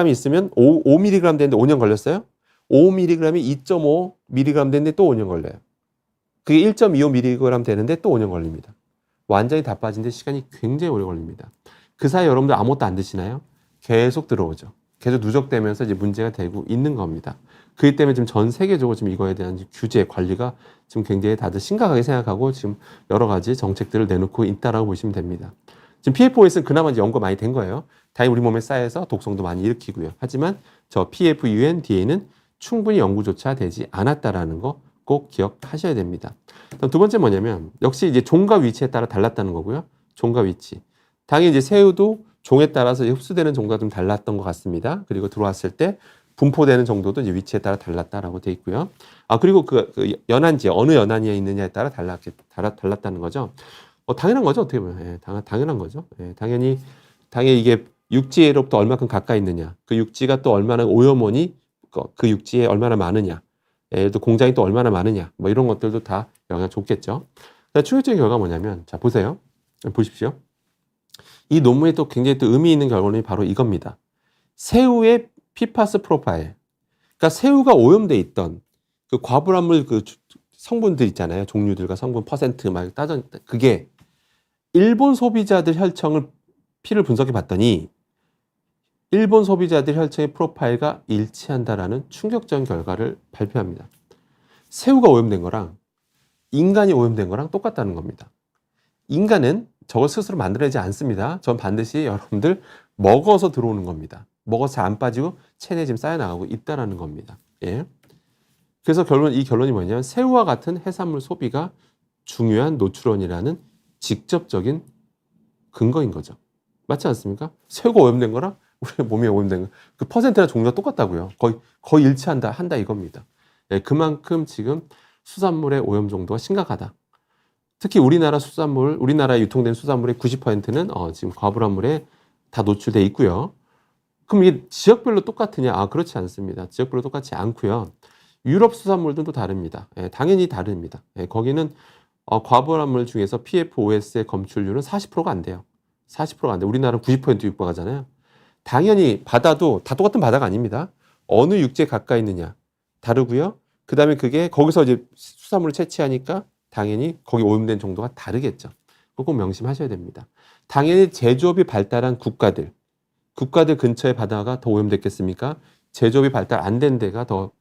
있으면 5mg 되는데 5년 걸렸어요? 5mg이 2.5mg 되는데 또 5년 걸려요. 그게 1.25mg 되는데 또 5년 걸립니다. 완전히 다 빠지는데 시간이 굉장히 오래 걸립니다. 그 사이에 여러분들 아무것도 안 드시나요? 계속 들어오죠. 계속 누적되면서 이제 문제가 되고 있는 겁니다. 그렇기 때문에 지금 전 세계적으로 지금 이거에 대한 규제, 관리가 지금 굉장히 다들 심각하게 생각하고 지금 여러 가지 정책들을 내놓고 있다라고 보시면 됩니다. 지금 PFOS는 그나마 이제 연구가 많이 된 거예요. 다행히 우리 몸에 쌓여서 독성도 많이 일으키고요. 하지만 저 PFUNDA는 충분히 연구조차 되지 않았다라는 거 꼭 기억하셔야 됩니다. 두 번째 뭐냐면 역시 이제 종과 위치에 따라 달랐다는 거고요. 종과 위치. 당연히 이제 새우도 종에 따라서 흡수되는 정도가 좀 달랐던 것 같습니다. 그리고 들어왔을 때 분포되는 정도도 이제 위치에 따라 달랐다라고 돼 있고요. 그리고 그 연안지에 어느 연안위에 있느냐에 따라 달랐다는 거죠. 당연한 거죠. 어떻게 보면. 당연한 거죠. 당연히 이게 육지로부터 얼마큼 가까이 있느냐, 그 육지가 또 얼마나 오염원이 그 육지에 얼마나 많으냐, 예를 들어 공장이 또 얼마나 많으냐, 뭐 이런 것들도 다 영향을 줬겠죠. 충격적인 결과가 뭐냐면, 자 보세요. 보십시오. 이 논문에 또 굉장히 또 의미 있는 결론이 바로 이겁니다. 새우의 PFAS 프로파일. 그러니까 새우가 오염돼 있던 그 과불합물 그 성분들 있잖아요. 종류들과 성분 퍼센트 막 따져, 그게 일본 소비자들 혈청을 피를 분석해 봤더니 일본 소비자들 혈청의 프로파일과 일치한다라는 충격적인 결과를 발표합니다. 새우가 오염된 거랑 인간이 오염된 거랑 똑같다는 겁니다. 인간은 저걸 스스로 만들어내지 않습니다. 전 반드시 여러분들 먹어서 들어오는 겁니다. 먹어서 잘 안 빠지고 체내에 지금 쌓여나가고 있다는 겁니다. 예. 그래서 이 결론이 뭐냐면 새우와 같은 해산물 소비가 중요한 노출원이라는 직접적인 근거인 거죠. 맞지 않습니까? 새우가 오염된 거랑 우리 몸에 오염된 거, 그 퍼센트나 종류가 똑같다고요. 거의 한다 이겁니다. 예, 그만큼 지금 수산물의 오염 정도가 심각하다. 특히 우리나라에 유통된 수산물의 90%는 지금 과불합물에 다 노출돼 있고요. 그럼 이게 지역별로 똑같으냐? 그렇지 않습니다. 지역별로 똑같지 않고요. 유럽 수산물들도 다릅니다. 예, 당연히 다릅니다. 예, 거기는 과불합물 중에서 PFOS의 검출률은 40%가 안 돼요. 40%가 안 돼요. 우리나라는 90% 육박하잖아요. 당연히 바다도 다 똑같은 바다가 아닙니다. 어느 육지에 가까이 있느냐 다르고요. 그 다음에 그게 거기서 이제 수산물을 채취하니까 당연히 거기 오염된 정도가 다르겠죠. 그거 꼭 명심하셔야 됩니다. 당연히 제조업이 발달한 국가들 근처의 바다가 더 오염됐겠습니까? 제조업이 발달 안 된 데가 더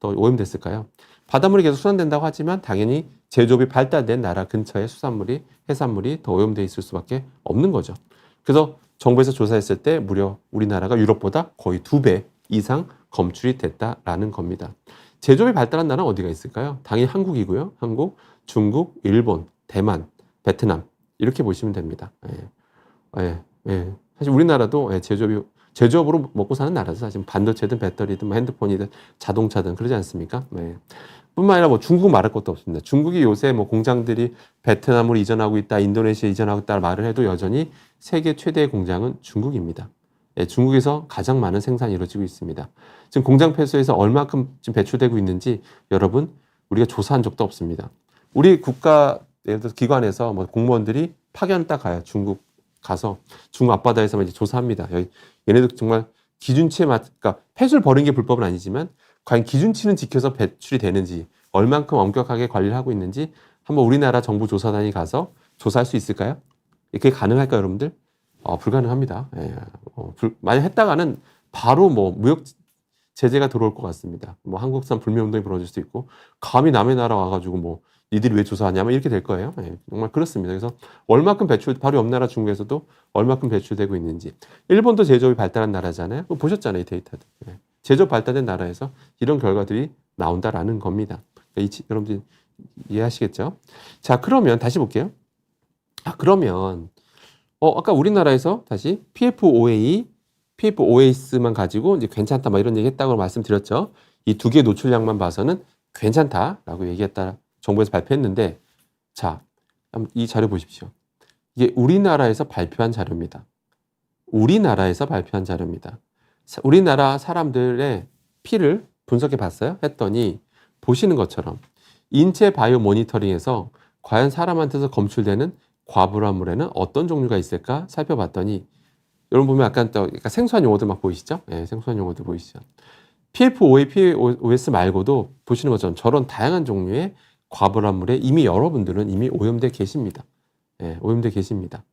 오염됐을까요? 바닷물이 계속 순환된다고 하지만 당연히 제조업이 발달된 나라 근처의 해산물이 더 오염돼 있을 수밖에 없는 거죠. 그래서 정부에서 조사했을 때 무려 우리나라가 유럽보다 거의 2배 이상 검출이 됐다라는 겁니다. 제조업이 발달한 나라는 어디가 있을까요? 당연히 한국이고요. 한국, 중국, 일본, 대만, 베트남 이렇게 보시면 됩니다. 사실 우리나라도 제조업으로 먹고 사는 나라죠. 사실 반도체든 배터리든 뭐 핸드폰이든 자동차든 그러지 않습니까? 뿐만 아니라 뭐 중국 말할 것도 없습니다. 중국이 요새 뭐 공장들이 베트남으로 이전하고 있다, 인도네시아 이전하고 있다 말을 해도 여전히 세계 최대의 공장은 중국입니다. 중국에서 가장 많은 생산이 이루어지고 있습니다. 지금 공장 폐수에서 얼마큼 지금 배출되고 있는지 여러분 우리가 조사한 적도 없습니다. 우리 국가 예를 들어서 기관에서 뭐 공무원들이 파견을 딱 가요. 중국 가서 중국 앞바다에서만 이제 조사합니다. 얘네들 정말 기준치에 그러니까 폐수를 버리는 게 불법은 아니지만 과연 기준치는 지켜서 배출이 되는지 얼만큼 엄격하게 관리를 하고 있는지 한번 우리나라 정부 조사단이 가서 조사할 수 있을까요? 그게 가능할까요, 여러분들? 불가능합니다. 만약 했다가는 바로 뭐 무역 제재가 들어올 것 같습니다. 뭐 한국산 불매운동이 벌어질 수도 있고 감히 남의 나라 와가지고 뭐 니들이 왜 조사하냐 이렇게 될 거예요. 정말 그렇습니다. 그래서 얼마큼 바로 옆 나라 중국에서도 얼마큼 배출되고 있는지. 일본도 제조업이 발달한 나라잖아요. 보셨잖아요, 이 데이터들. 제조업 발달된 나라에서 이런 결과들이 나온다라는 겁니다. 여러분들 이해하시겠죠? 자, 그러면 다시 볼게요. 그러면 아까 우리나라에서 다시 PFOS만 가지고 이제 괜찮다 막 이런 얘기 했다고 말씀드렸죠. 이 두 개의 노출량만 봐서는 괜찮다라고 얘기했다. 정부에서 발표했는데, 자, 이 자료 보십시오. 이게 우리나라에서 발표한 자료입니다. 우리나라 사람들의 피를 분석해 봤어요. 했더니 보시는 것처럼 인체 바이오 모니터링에서 과연 사람한테서 검출되는 과불합물에는 어떤 종류가 있을까 살펴봤더니 여러분 보면 약간 생소한 용어들 막 보이시죠? 생소한 용어들 보이시죠? PFOA, PFOS 말고도 보시는 것처럼 저런 다양한 종류의 과불합물에 이미 여러분들은 이미 오염돼 계십니다. 오염돼 계십니다.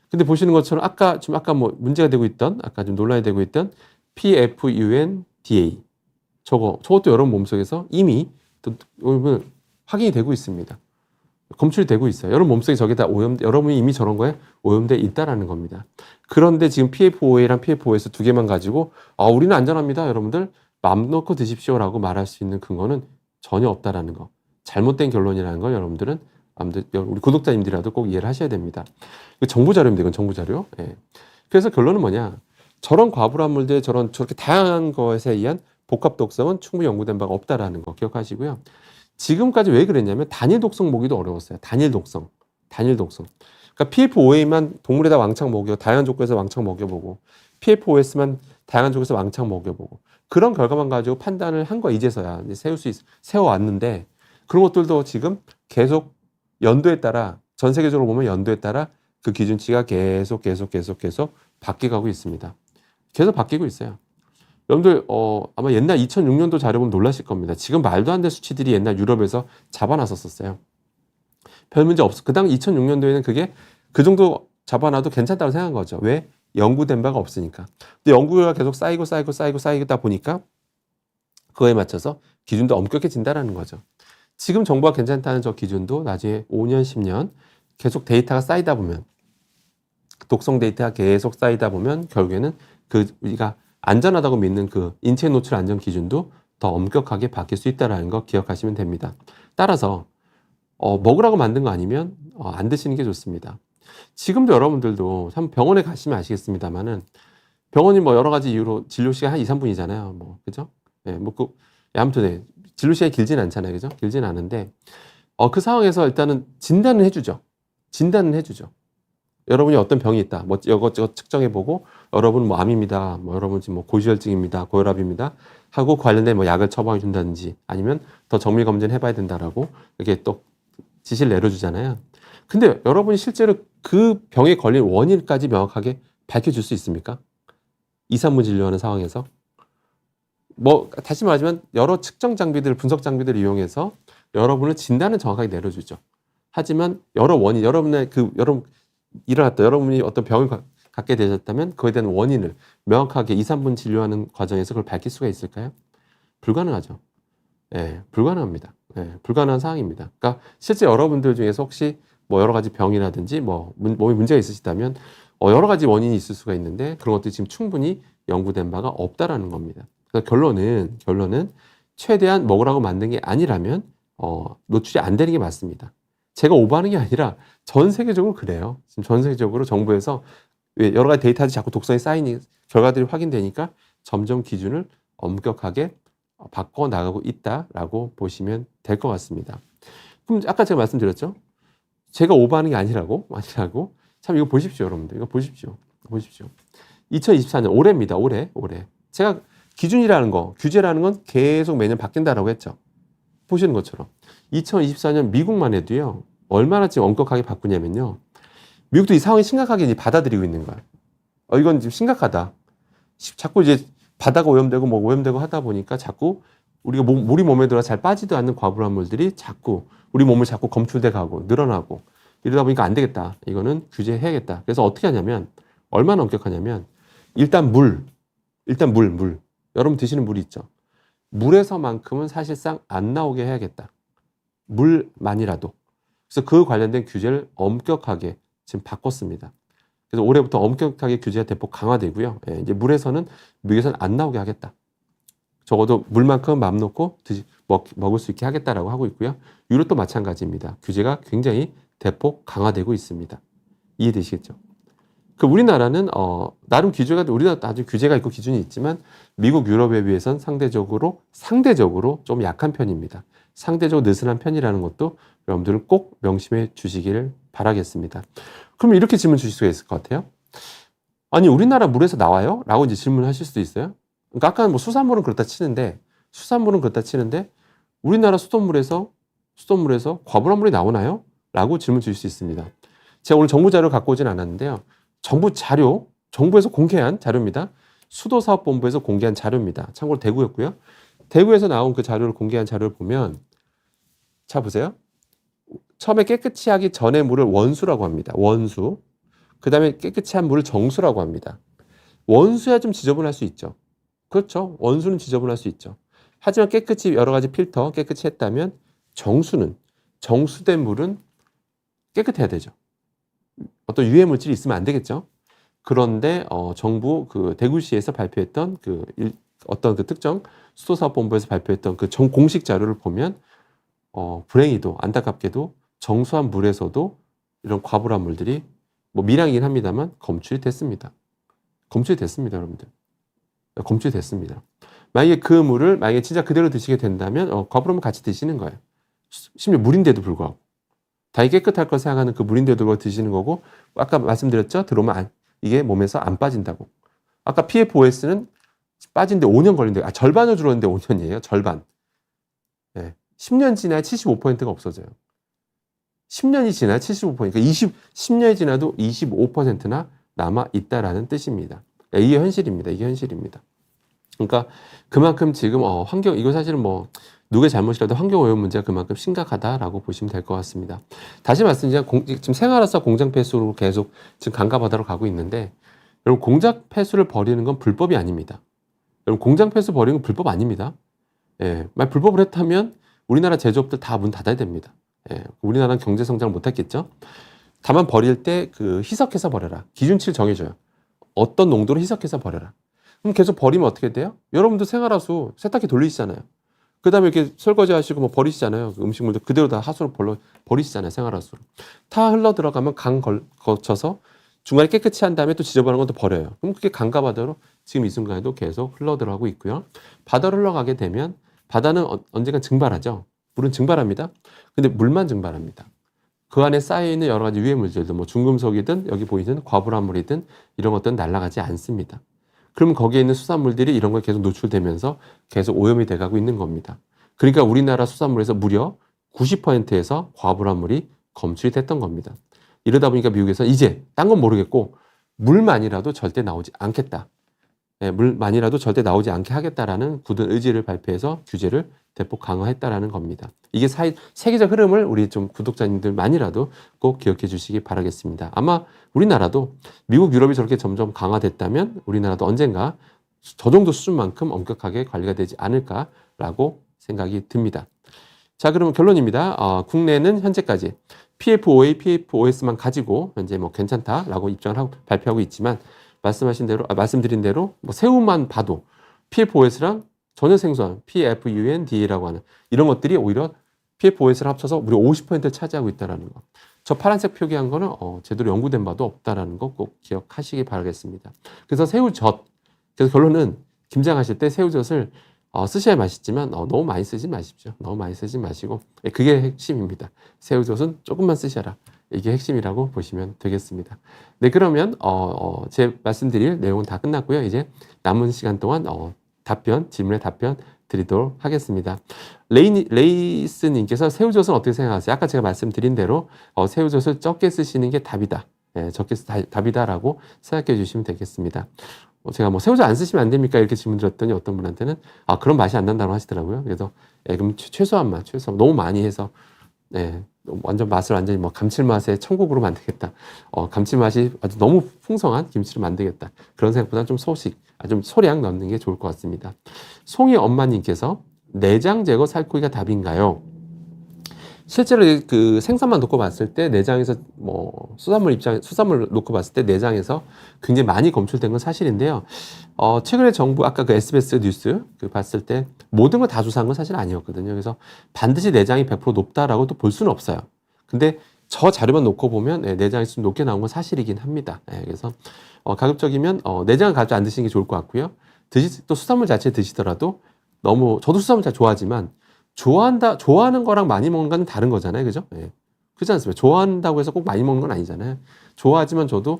근데 보시는 것처럼 아까 뭐 문제가 되고 있던, 아까 좀 논란이 되고 있던 PFUNDA 저것도 여러분 몸속에서 이미 또 확인이 되고 있습니다. 검출이 되고 있어요. 여러분 몸속에 저게 다 여러분이 이미 저런 거에 오염돼 있다라는 겁니다. 그런데 지금 PFOA랑 PFOS 두 개만 가지고 우리는 안전합니다. 여러분들 맘 놓고 드십시오라고 말할 수 있는 근거는 전혀 없다라는 거. 잘못된 결론이라는 걸 여러분들은 우리 구독자님들이라도 꼭 이해를 하셔야 됩니다. 이거 정부 자료입니다. 이건 정부 자료. 그래서 결론은 뭐냐? 저런 과불합물들 저렇게 다양한 것에 의한 복합 독성은 충분히 연구된 바가 없다라는 거 기억하시고요. 지금까지 왜 그랬냐면 단일 독성 보기도 어려웠어요. 단일 독성. 단일 독성. 그러니까 PFOA만 동물에다 왕창 먹여 다양한 조건에서 왕창 먹여보고 PFOS만 다양한 조건에서 왕창 먹여보고 그런 결과만 가지고 판단을 한 거 이제서야 이제 세워왔는데 그런 것들도 지금 계속 연도에 따라 전 세계적으로 보면 연도에 따라 그 기준치가 계속 바뀌어가고 있습니다. 계속 바뀌고 있어요. 여러분들 아마 옛날 2006년도 자료 보면 놀라실 겁니다. 지금 말도 안 되는 수치들이 옛날 유럽에서 잡아놨었어요. 별 문제 없어. 그 당 2006년도에는 그게 그 정도 잡아놔도 괜찮다고 생각한 거죠. 왜? 연구된 바가 없으니까. 근데 연구가 계속 쌓이다 보니까 그거에 맞춰서 기준도 엄격해진다라는 거죠. 지금 정부가 괜찮다는 저 기준도 나중에 5년, 10년 계속 데이터가 쌓이다 보면 독성 데이터가 계속 쌓이다 보면 결국에는 그 우리가 안전하다고 믿는 그 인체 노출 안전 기준도 더 엄격하게 바뀔 수 있다는 거 기억하시면 됩니다. 따라서 먹으라고 만든 거 아니면 안 드시는 게 좋습니다. 지금도 여러분들도 참 병원에 가시면 아시겠습니다만은 병원이 뭐 여러 가지 이유로 진료 시간 한 2, 3분이잖아요. 뭐 그죠? 예, 아무튼 진료 시간이 길진 않잖아요. 그죠? 길진 않은데 그 상황에서 일단은 진단을 해주죠. 여러분이 어떤 병이 있다. 뭐 이것저것 측정해보고 여러분 뭐 암입니다. 뭐 여러분 지금 뭐 고지혈증입니다. 고혈압입니다. 하고 관련된 뭐 약을 처방해 준다든지 아니면 더 정밀 검진 해봐야 된다라고 이렇게 또 지시를 내려주잖아요. 근데 여러분이 실제로 그 병에 걸린 원인까지 명확하게 밝혀줄 수 있습니까? 2, 3분 진료하는 상황에서 뭐 다시 말하지만 여러 측정 장비들, 분석 장비들을 이용해서 여러분을 진단은 정확하게 내려주죠. 하지만 여러 원인, 여러분이 어떤 병을 갖게 되셨다면 그에 대한 원인을 명확하게 2, 3분 진료하는 과정에서 그걸 밝힐 수가 있을까요? 불가능하죠. 예, 불가능합니다. 예, 불가능한 상황입니다. 그러니까 실제 여러분들 중에서 혹시 뭐 여러 가지 병이라든지 뭐 몸에 문제가 있으시다면 여러 가지 원인이 있을 수가 있는데 그런 것들이 지금 충분히 연구된 바가 없다라는 겁니다. 그래서 결론은 최대한 먹으라고 만든 게 아니라면 노출이 안 되는 게 맞습니다. 제가 오버하는 게 아니라 전 세계적으로 그래요. 지금 전 세계적으로 정부에서 여러 가지 데이터들이 자꾸 독성이 쌓이니 결과들이 확인되니까 점점 기준을 엄격하게 바꿔 나가고 있다라고 보시면 될 것 같습니다. 그럼 아까 제가 말씀드렸죠? 제가 오버하는 게 아니라고 참 이거 보십시오, 여러분들. 이거 보십시오. 2024년 올해입니다. 올해. 제가 기준이라는 거, 규제라는 건 계속 매년 바뀐다라고 했죠. 보시는 것처럼 2024년 미국만 해도요. 얼마나 지금 엄격하게 바꾸냐면요. 미국도 이 상황이 심각하게 이제 받아들이고 있는 거야. 이건 지금 심각하다. 자꾸 이제 바다가 오염되고 뭐 오염되고 하다 보니까 자꾸 우리가 우리 몸에 들어 잘 빠지도 않는 과부하물들이 자꾸 우리 몸을 자꾸 검출돼 가고 늘어나고 이러다 보니까 안 되겠다. 이거는 규제해야겠다. 그래서 어떻게 하냐면 얼마나 엄격하냐면 일단 물. 여러분 드시는 물이 있죠. 물에서만큼은 사실상 안 나오게 해야겠다. 물만이라도. 그래서 그 관련된 규제를 엄격하게 지금 바꿨습니다. 그래서 올해부터 엄격하게 규제가 대폭 강화되고요. 이제 물에서는 미국에서는 안 나오게 하겠다. 적어도 물만큼 맘 놓고 먹을 수 있게 하겠다라고 하고 있고요. 유럽도 마찬가지입니다. 규제가 굉장히 대폭 강화되고 있습니다. 이해되시겠죠? 우리나라는 나름 우리나라도 아주 규제가 있고 기준이 있지만 미국, 유럽에 비해선 상대적으로 좀 약한 편입니다. 상대적으로 느슨한 편이라는 것도 여러분들은 꼭 명심해 주시기를 바라겠습니다. 그럼 이렇게 질문 주실 수가 있을 것 같아요. 아니 우리나라 물에서 나와요? 라고 이제 질문하실 수도 있어요. 그러니까 아까는 뭐 수산물은 그렇다 치는데 우리나라 수돗물에서 과부하물이 나오나요? 라고 질문 주실 수 있습니다. 제가 오늘 정부 자료를 갖고 오진 않았는데요. 정부에서 공개한 자료입니다. 수도사업본부에서 공개한 자료입니다. 참고로 대구였고요. 대구에서 나온 그 자료를 공개한 자료를 보면 자 보세요. 처음에 깨끗이 하기 전에 물을 원수라고 합니다. 원수. 그 다음에 깨끗이 한 물을 정수라고 합니다. 원수야 좀 지저분할 수 있죠. 그렇죠. 원수는 지저분할 수 있죠. 하지만 깨끗이 여러 가지 필터 깨끗이 했다면 정수된 물은 깨끗해야 되죠. 어떤 유해 물질이 있으면 안 되겠죠. 그런데 정부 대구시에서 발표했던 어떤 특정 수도사업본부에서 발표했던 공식 자료를 보면 불행히도 안타깝게도 정수한 물에서도 이런 과불한 물들이 뭐 미량이긴 합니다만 검출이 됐습니다, 여러분들. 검출이 됐습니다. 만약에 그 물을 진짜 그대로 드시게 된다면 과불한 물 같이 드시는 거예요. 심지어 물인데도 불구하고. 당연히 깨끗할 거 생각하는 그 물인데도 그걸 드시는 거고, 아까 말씀드렸죠? 들어오면 이게 몸에서 안 빠진다고. 아까 PFOS는 빠진데 5년 걸린대요. 절반을 줄었는데 5년이에요. 절반. 예. 10년 지나야 75%가 없어져요. 10년이 지나야 75%, 그러니까 10년이 지나도 25%나 남아있다라는 뜻입니다. 이게 현실입니다. 이게 현실입니다. 그러니까 그만큼 지금 환경, 이거 사실은 뭐 누구의 잘못이라도 환경오염 문제가 그만큼 심각하다라고 보시면 될 것 같습니다. 다시 말씀드리면 지금 생활화사 공장 폐수로 계속 지금 강가 바다로 가고 있는데, 여러분 공장 폐수를 버리는 건 불법이 아닙니다. 여러분 공장 폐수 버리는 건 불법 아닙니다. 예, 만약 불법을 했다면 우리나라 제조업들 다 문 닫아야 됩니다. 예, 우리나라는 경제 성장을 못했겠죠. 다만 버릴 때 그 희석해서 버려라. 기준치를 정해줘요. 어떤 농도로 희석해서 버려라. 그럼 계속 버리면 어떻게 돼요? 여러분도 생활하수 세탁기 돌리시잖아요. 그 다음에 이렇게 설거지 하시고 뭐 버리시잖아요. 그 음식물도 그대로 다 하수로 버리시잖아요. 생활하수로. 다 흘러 들어가면 강 거쳐서 중간에 깨끗이 한 다음에 또 지저분한 것도 버려요. 그럼 그게 강과 바다로 지금 이 순간에도 계속 흘러 들어가고 있고요. 바다로 흘러가게 되면 바다는 언젠간 증발하죠. 물은 증발합니다. 근데 물만 증발합니다. 그 안에 쌓여있는 여러 가지 유해 물질들, 뭐 중금속이든 여기 보이는 과불암물이든 이런 것들은 날아가지 않습니다. 그럼 거기에 있는 수산물들이 이런 거에 계속 노출되면서 계속 오염이 돼가고 있는 겁니다. 그러니까 우리나라 수산물에서 무려 90%에서 과불암물이 검출이 됐던 겁니다. 이러다 보니까 미국에서 이제 딴 건 모르겠고 물만이라도 절대 나오지 않겠다. 물만이라도 절대 나오지 않게 하겠다라는 굳은 의지를 발표해서 규제를 대폭 강화했다라는 겁니다. 이게 세계적 흐름을 우리 좀 구독자님들만이라도 꼭 기억해 주시기 바라겠습니다. 아마 우리나라도 미국, 유럽이 저렇게 점점 강화됐다면 우리나라도 언젠가 저 정도 수준만큼 엄격하게 관리가 되지 않을까라고 생각이 듭니다. 자, 그러면 결론입니다. 국내는 현재까지 PFOA, PFOS만 가지고 현재 뭐 괜찮다라고 입장을 하고 발표하고 있지만 말씀드린 대로 뭐 새우만 봐도 PFOS랑 전혀 생소한 PFUNDA라고 하는 이런 것들이 오히려 PFOS를 합쳐서 무려 50%를 차지하고 있다는 거. 저 파란색 표기한 거는 제대로 연구된 바도 없다라는 거 꼭 기억하시기 바라겠습니다. 그래서 새우젓. 그래서 결론은 김장하실 때 새우젓을 쓰셔야 맛있지만 너무 많이 쓰지 마십시오. 너무 많이 쓰지 마시고 그게 핵심입니다. 새우젓은 조금만 쓰셔라. 이게 핵심이라고 보시면 되겠습니다. 네, 그러면 제 말씀드릴 내용은 다 끝났고요. 이제 남은 시간 동안 질문에 답변 드리도록 하겠습니다. 레이스님께서 새우젓은 어떻게 생각하세요? 아까 제가 말씀드린 대로 새우젓을 적게 쓰시는 게 답이다. 적게 답이다라고 생각해 주시면 되겠습니다. 제가 뭐 새우젓 안 쓰시면 안 됩니까? 이렇게 질문 드렸더니 어떤 분한테는 그런 맛이 안 난다고 하시더라고요. 그래서 그럼 최소한 너무 많이 해서 완전 맛을 완전히 뭐 감칠맛의 천국으로 만들겠다. 감칠맛이 아주 너무 풍성한 김치를 만들겠다. 그런 생각보다는 좀 좀 소량 넣는 게 좋을 것 같습니다. 송이 엄마님께서 내장 제거 살코기가 답인가요? 실제로 그 생선만 놓고 봤을 때 내장에서 뭐 수산물 놓고 봤을 때 내장에서 굉장히 많이 검출된 건 사실인데요. 최근에 정부 아까 그 SBS 뉴스 봤을 때 모든 걸 다 조사한 건 사실 아니었거든요. 그래서 반드시 내장이 100% 높다라고 또 볼 수는 없어요. 근데 저 자료만 놓고 보면 내장이 좀 높게 나온 건 사실이긴 합니다. 그래서 가급적이면 내장을 가져 안 드시는 게 좋을 것 같고요. 또 수산물 자체 드시더라도 저도 수산물 잘 좋아하지만 좋아하는 거랑 많이 먹는 건 다른 거잖아요. 그죠? 그렇지 않습니까? 좋아한다고 해서 꼭 많이 먹는 건 아니잖아요. 좋아하지만 저도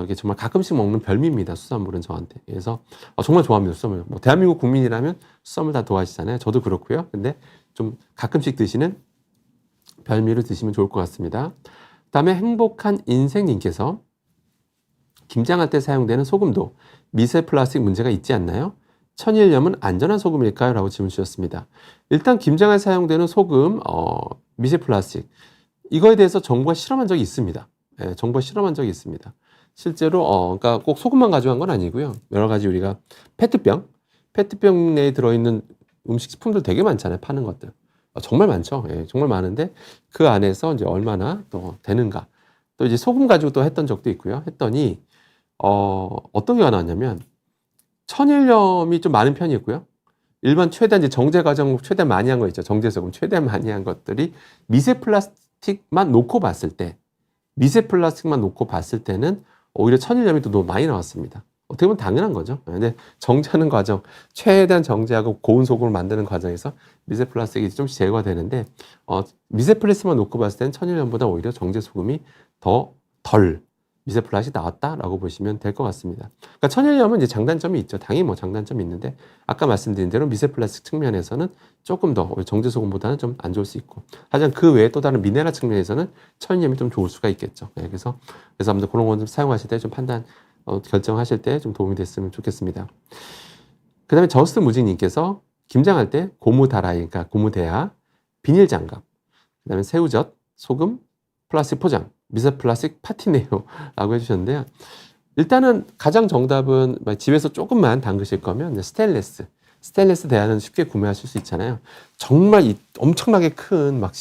이게 정말 가끔씩 먹는 별미입니다. 수산물은 저한테. 그래서 정말 좋아합니다. 수산물. 뭐 대한민국 국민이라면 수산물 다 좋아하시잖아요. 저도 그렇고요. 근데 좀 가끔씩 드시는 별미를 드시면 좋을 것 같습니다. 다음에 행복한 인생님께서 김장할 때 사용되는 소금도 미세 플라스틱 문제가 있지 않나요? 천일염은 안전한 소금일까요? 라고 질문 주셨습니다. 일단 김장에 사용되는 소금, 미세 플라스틱 이거에 대해서 정부가 실험한 적이 있습니다. 정부가 실험한 적이 있습니다. 실제로 그러니까 꼭 소금만 가져간 건 아니고요. 여러 가지 우리가 페트병 내에 들어있는 음식 식품들 되게 많잖아요. 파는 것들 정말 많죠. 정말 많은데 그 안에서 이제 얼마나 또 되는가. 또 이제 소금 가지고 또 했던 적도 있고요. 했더니 어떤 게 나왔냐면 천일염이 좀 많은 편이었고요. 일반 최대한 이제 정제 과정 최대한 많이 한 거 있죠. 정제소금 최대한 많이 한 것들이 미세 플라스틱만 놓고 봤을 때는 오히려 천일염이 또 너무 많이 나왔습니다. 어떻게 보면 당연한 거죠. 근데 정제하는 과정, 최대한 정제하고 고운 소금을 만드는 과정에서 미세 플라스틱이 좀씩 제거가 되는데, 미세 플라스틱만 놓고 봤을 때는 천일염보다 오히려 정제 소금이 더 덜 미세 플라스틱이 나왔다라고 보시면 될 것 같습니다. 그러니까 천일염은 이제 장단점이 있죠. 당연히 뭐 장단점이 있는데, 아까 말씀드린 대로 미세 플라스틱 측면에서는 조금 더 정제 소금보다는 좀 안 좋을 수 있고, 하지만 그 외에 또 다른 미네랄 측면에서는 천일염이 좀 좋을 수가 있겠죠. 그래서 아무튼 그런 건 좀 사용하실 때 좀 판단, 결정하실 때 좀 도움이 됐으면 좋겠습니다. 그 다음에 저스트 무직님께서 김장할 때 고무 다라이, 그러니까 고무 대야, 비닐 장갑, 그 다음에 새우젓, 소금, 플라스틱 포장, 미세 플라스틱 파티네요 라고 해주셨는데요. 일단은 가장 정답은 집에서 조금만 담그실 거면 스테인리스 대야는 쉽게 구매하실 수 있잖아요. 정말 엄청나게 큰 막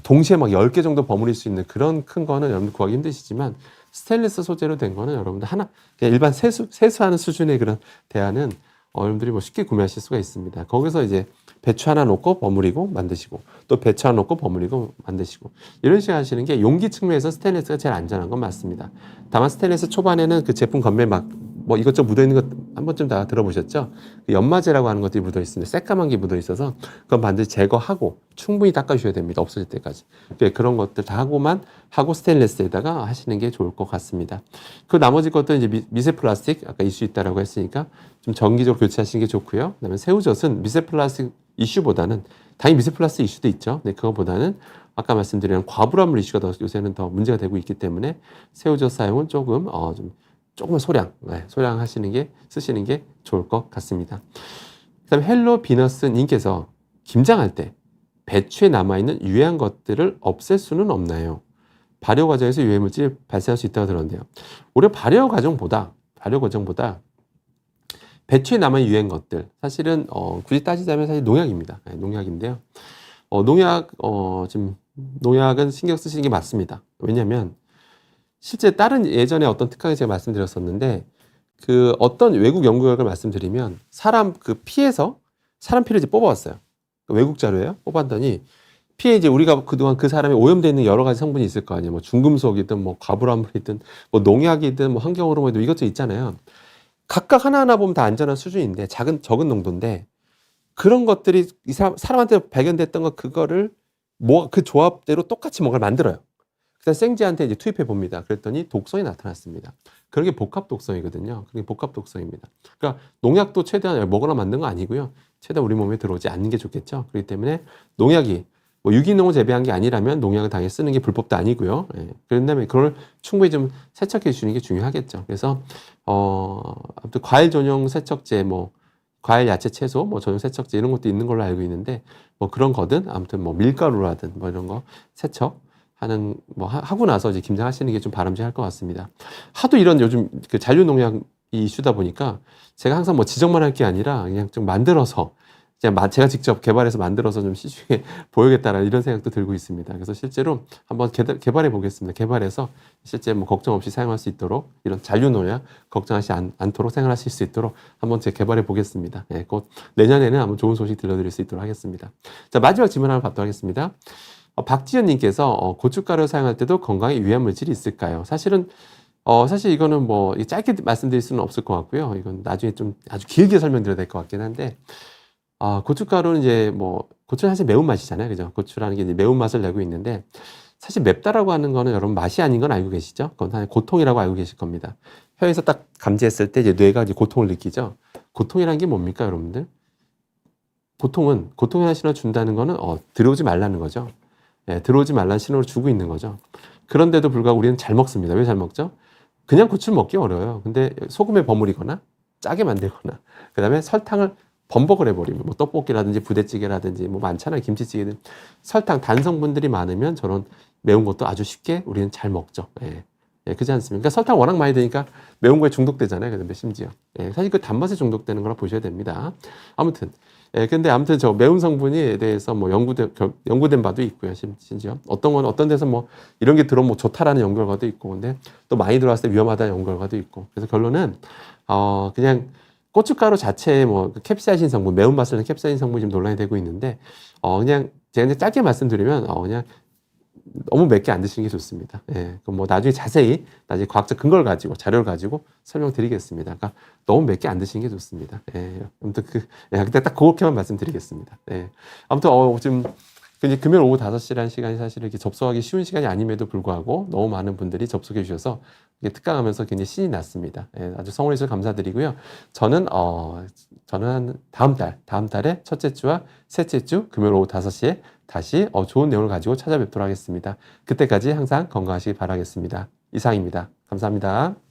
동시에 막 10개 정도 버무릴 수 있는 그런 큰 거는 여러분들 구하기 힘드시지만, 스테인리스 소재로 된 거는 여러분들 그냥 일반 세수하는 수준의 그런 대야는 여러분들이 뭐 쉽게 구매하실 수가 있습니다. 거기서 이제 배추 하나 넣고 버무리고 만드시고, 또 배추 하나 넣고 버무리고 만드시고, 이런 식으로 하시는 게 용기 측면에서 스테인리스가 제일 안전한 건 맞습니다. 다만 스테인리스 초반에는 그 제품 겉면에 막 뭐 이것저것 묻어있는 것 한 번쯤 다 들어보셨죠? 그 연마제라고 하는 것들이 묻어 있습니다. 새까만 게 묻어 있어서 그건 반드시 제거하고 충분히 닦아주셔야 됩니다. 없어질 때까지. 그런 것들 다 하고 스테인리스에다가 하시는 게 좋을 것 같습니다. 그 나머지 것도 이제 미세 플라스틱, 아까 이슈 있다라고 했으니까 좀 정기적으로 교체하시는 게 좋고요. 그다음에 새우젓은 미세 플라스틱 이슈보다는, 당연히 미세 플라스틱 이슈도 있죠. 네, 그거보다는 아까 말씀드린 과불화물 이슈가 요새는 더 문제가 되고 있기 때문에 새우젓 사용은 조금은 소량 쓰시는 게 좋을 것 같습니다. 그 다음에 헬로 비너스 님께서 김장할 때 배추에 남아있는 유해한 것들을 없앨 수는 없나요? 발효 과정에서 유해물질이 발생할 수 있다고 들었는데요. 오히려 발효 과정보다 배추에 남아있는 유해한 것들, 사실은 굳이 따지자면 사실 농약입니다. 농약인데요. 지금 농약은 신경 쓰시는 게 맞습니다. 왜냐하면 실제 다른 예전에 어떤 특강에 제가 말씀드렸었는데, 그 어떤 외국 연구 결과를 말씀드리면 사람 피에서 사람 피를 이제 뽑아왔어요. 외국 자료예요. 뽑았더니 피에 이제 우리가 그동안 그 사람이 오염되어 있는 여러 가지 성분이 있을 거 아니에요. 뭐 중금속이든 뭐 과불화물이든 뭐 농약이든 뭐 환경호르몬이든 이것도 있잖아요. 각각 하나하나 보면 다 안전한 수준인데 적은 농도인데, 그런 것들이 이 사람한테 발견됐던 그거를 그 조합대로 똑같이 뭔가를 만들어요. 그래서 생쥐한테 이제 투입해 봅니다. 그랬더니 독성이 나타났습니다. 그게 복합 독성이거든요. 그게 복합 독성입니다. 그러니까 농약도 최대한 먹으러 만든 거 아니고요. 최대한 우리 몸에 들어오지 않는 게 좋겠죠. 그렇기 때문에 농약이 뭐 유기농을 재배한 게 아니라면 농약을 당연히 쓰는 게 불법도 아니고요. 그런다면 그걸 충분히 좀 세척해 주는 게 중요하겠죠. 그래서 아무튼 과일 전용 세척제, 뭐 과일, 야채, 채소, 뭐 전용 세척제 이런 것도 있는 걸로 알고 있는데, 뭐 그런 거든 아무튼 뭐 밀가루라든 뭐 이런 거 하고 나서 이제 김장하시는 게 좀 바람직할 것 같습니다. 하도 이런 요즘 그 잔류 농약이 이슈다 보니까 제가 항상 뭐 지적만 할 게 아니라 그냥 좀 만들어서 제가 직접 개발해서 만들어서 좀 시중에 보여야겠다라는 이런 생각도 들고 있습니다. 그래서 실제로 한번 개발해 보겠습니다. 개발해서 실제 뭐 걱정 없이 사용할 수 있도록, 이런 잔류 농약 걱정하지 않도록 생활하실 수 있도록 한번 제가 개발해 보겠습니다. 곧 내년에는 한번 좋은 소식 들려드릴 수 있도록 하겠습니다. 자, 마지막 질문 하나 받도록 하겠습니다. 박지현님께서 고춧가루 사용할 때도 건강에 유해한 물질이 있을까요? 사실 이거는 뭐 짧게 말씀드릴 수는 없을 것 같고요. 이건 나중에 좀 아주 길게 설명드려야 될 것 같긴 한데, 고춧가루는 이제 고추는 사실 매운맛이잖아요. 그죠? 고추라는 게 이제 매운맛을 내고 있는데, 사실 맵다라고 하는 거는 여러분 맛이 아닌 건 알고 계시죠? 그건 하나의 고통이라고 알고 계실 겁니다. 혀에서 딱 감지했을 때 이제 뇌가 이제 고통을 느끼죠? 고통이라는 게 뭡니까, 여러분들? 고통의 신호를 준다는 거는 들어오지 말라는 거죠. 들어오지 말라는 신호를 주고 있는 거죠. 그런데도 불구하고 우리는 잘 먹습니다. 왜 잘 먹죠? 그냥 고추를 먹기 어려워요. 근데 소금에 버무리거나 짜게 만들거나, 그 다음에 설탕을 범벅을 해버리면, 뭐 떡볶이라든지 부대찌개라든지 뭐 많잖아요. 김치찌개든. 설탕, 단성분들이 많으면 저런 매운 것도 아주 쉽게 우리는 잘 먹죠. 그렇지 않습니까? 그러니까 설탕 워낙 많이 드니까 매운 거에 중독되잖아요. 그다음에 심지어. 사실 그 단맛에 중독되는 거라 보셔야 됩니다. 아무튼. 근데 아무튼 저 매운 성분에 대해서 뭐 연구된 바도 있고요. 심지어. 어떤 데서 뭐 이런 게 들어오면 뭐 좋다라는 연구 결과도 있고, 근데 또 많이 들어왔을 때 위험하다는 연구 결과도 있고. 그래서 결론은, 그냥 고춧가루 자체에 뭐 캡사이신 성분, 매운맛을 내는 캡사이신 성분이 지금 논란이 되고 있는데, 그냥 제가 짧게 말씀드리면, 그냥 너무 맵게 안 드시는 게 좋습니다. 예, 그럼 뭐 나중에 자세히 나중에 과학적 근거를 가지고 자료를 가지고 설명드리겠습니다. 그러니까 너무 맵게 안 드시는 게 좋습니다. 예, 아무튼 그때 딱 그렇게만 말씀드리겠습니다. 예, 아무튼 지금 이제 금요일 오후 5시라는 시간이 사실 이렇게 접속하기 쉬운 시간이 아님에도 불구하고 너무 많은 분들이 접속해 주셔서 특강하면서 굉장히 신이 났습니다. 예, 아주 성원해 주셔서 감사드리고요. 저는 한 다음 달에 첫째 주와 셋째 주 금요일 오후 5시에 다시 좋은 내용을 가지고 찾아뵙도록 하겠습니다. 그때까지 항상 건강하시기 바라겠습니다. 이상입니다. 감사합니다.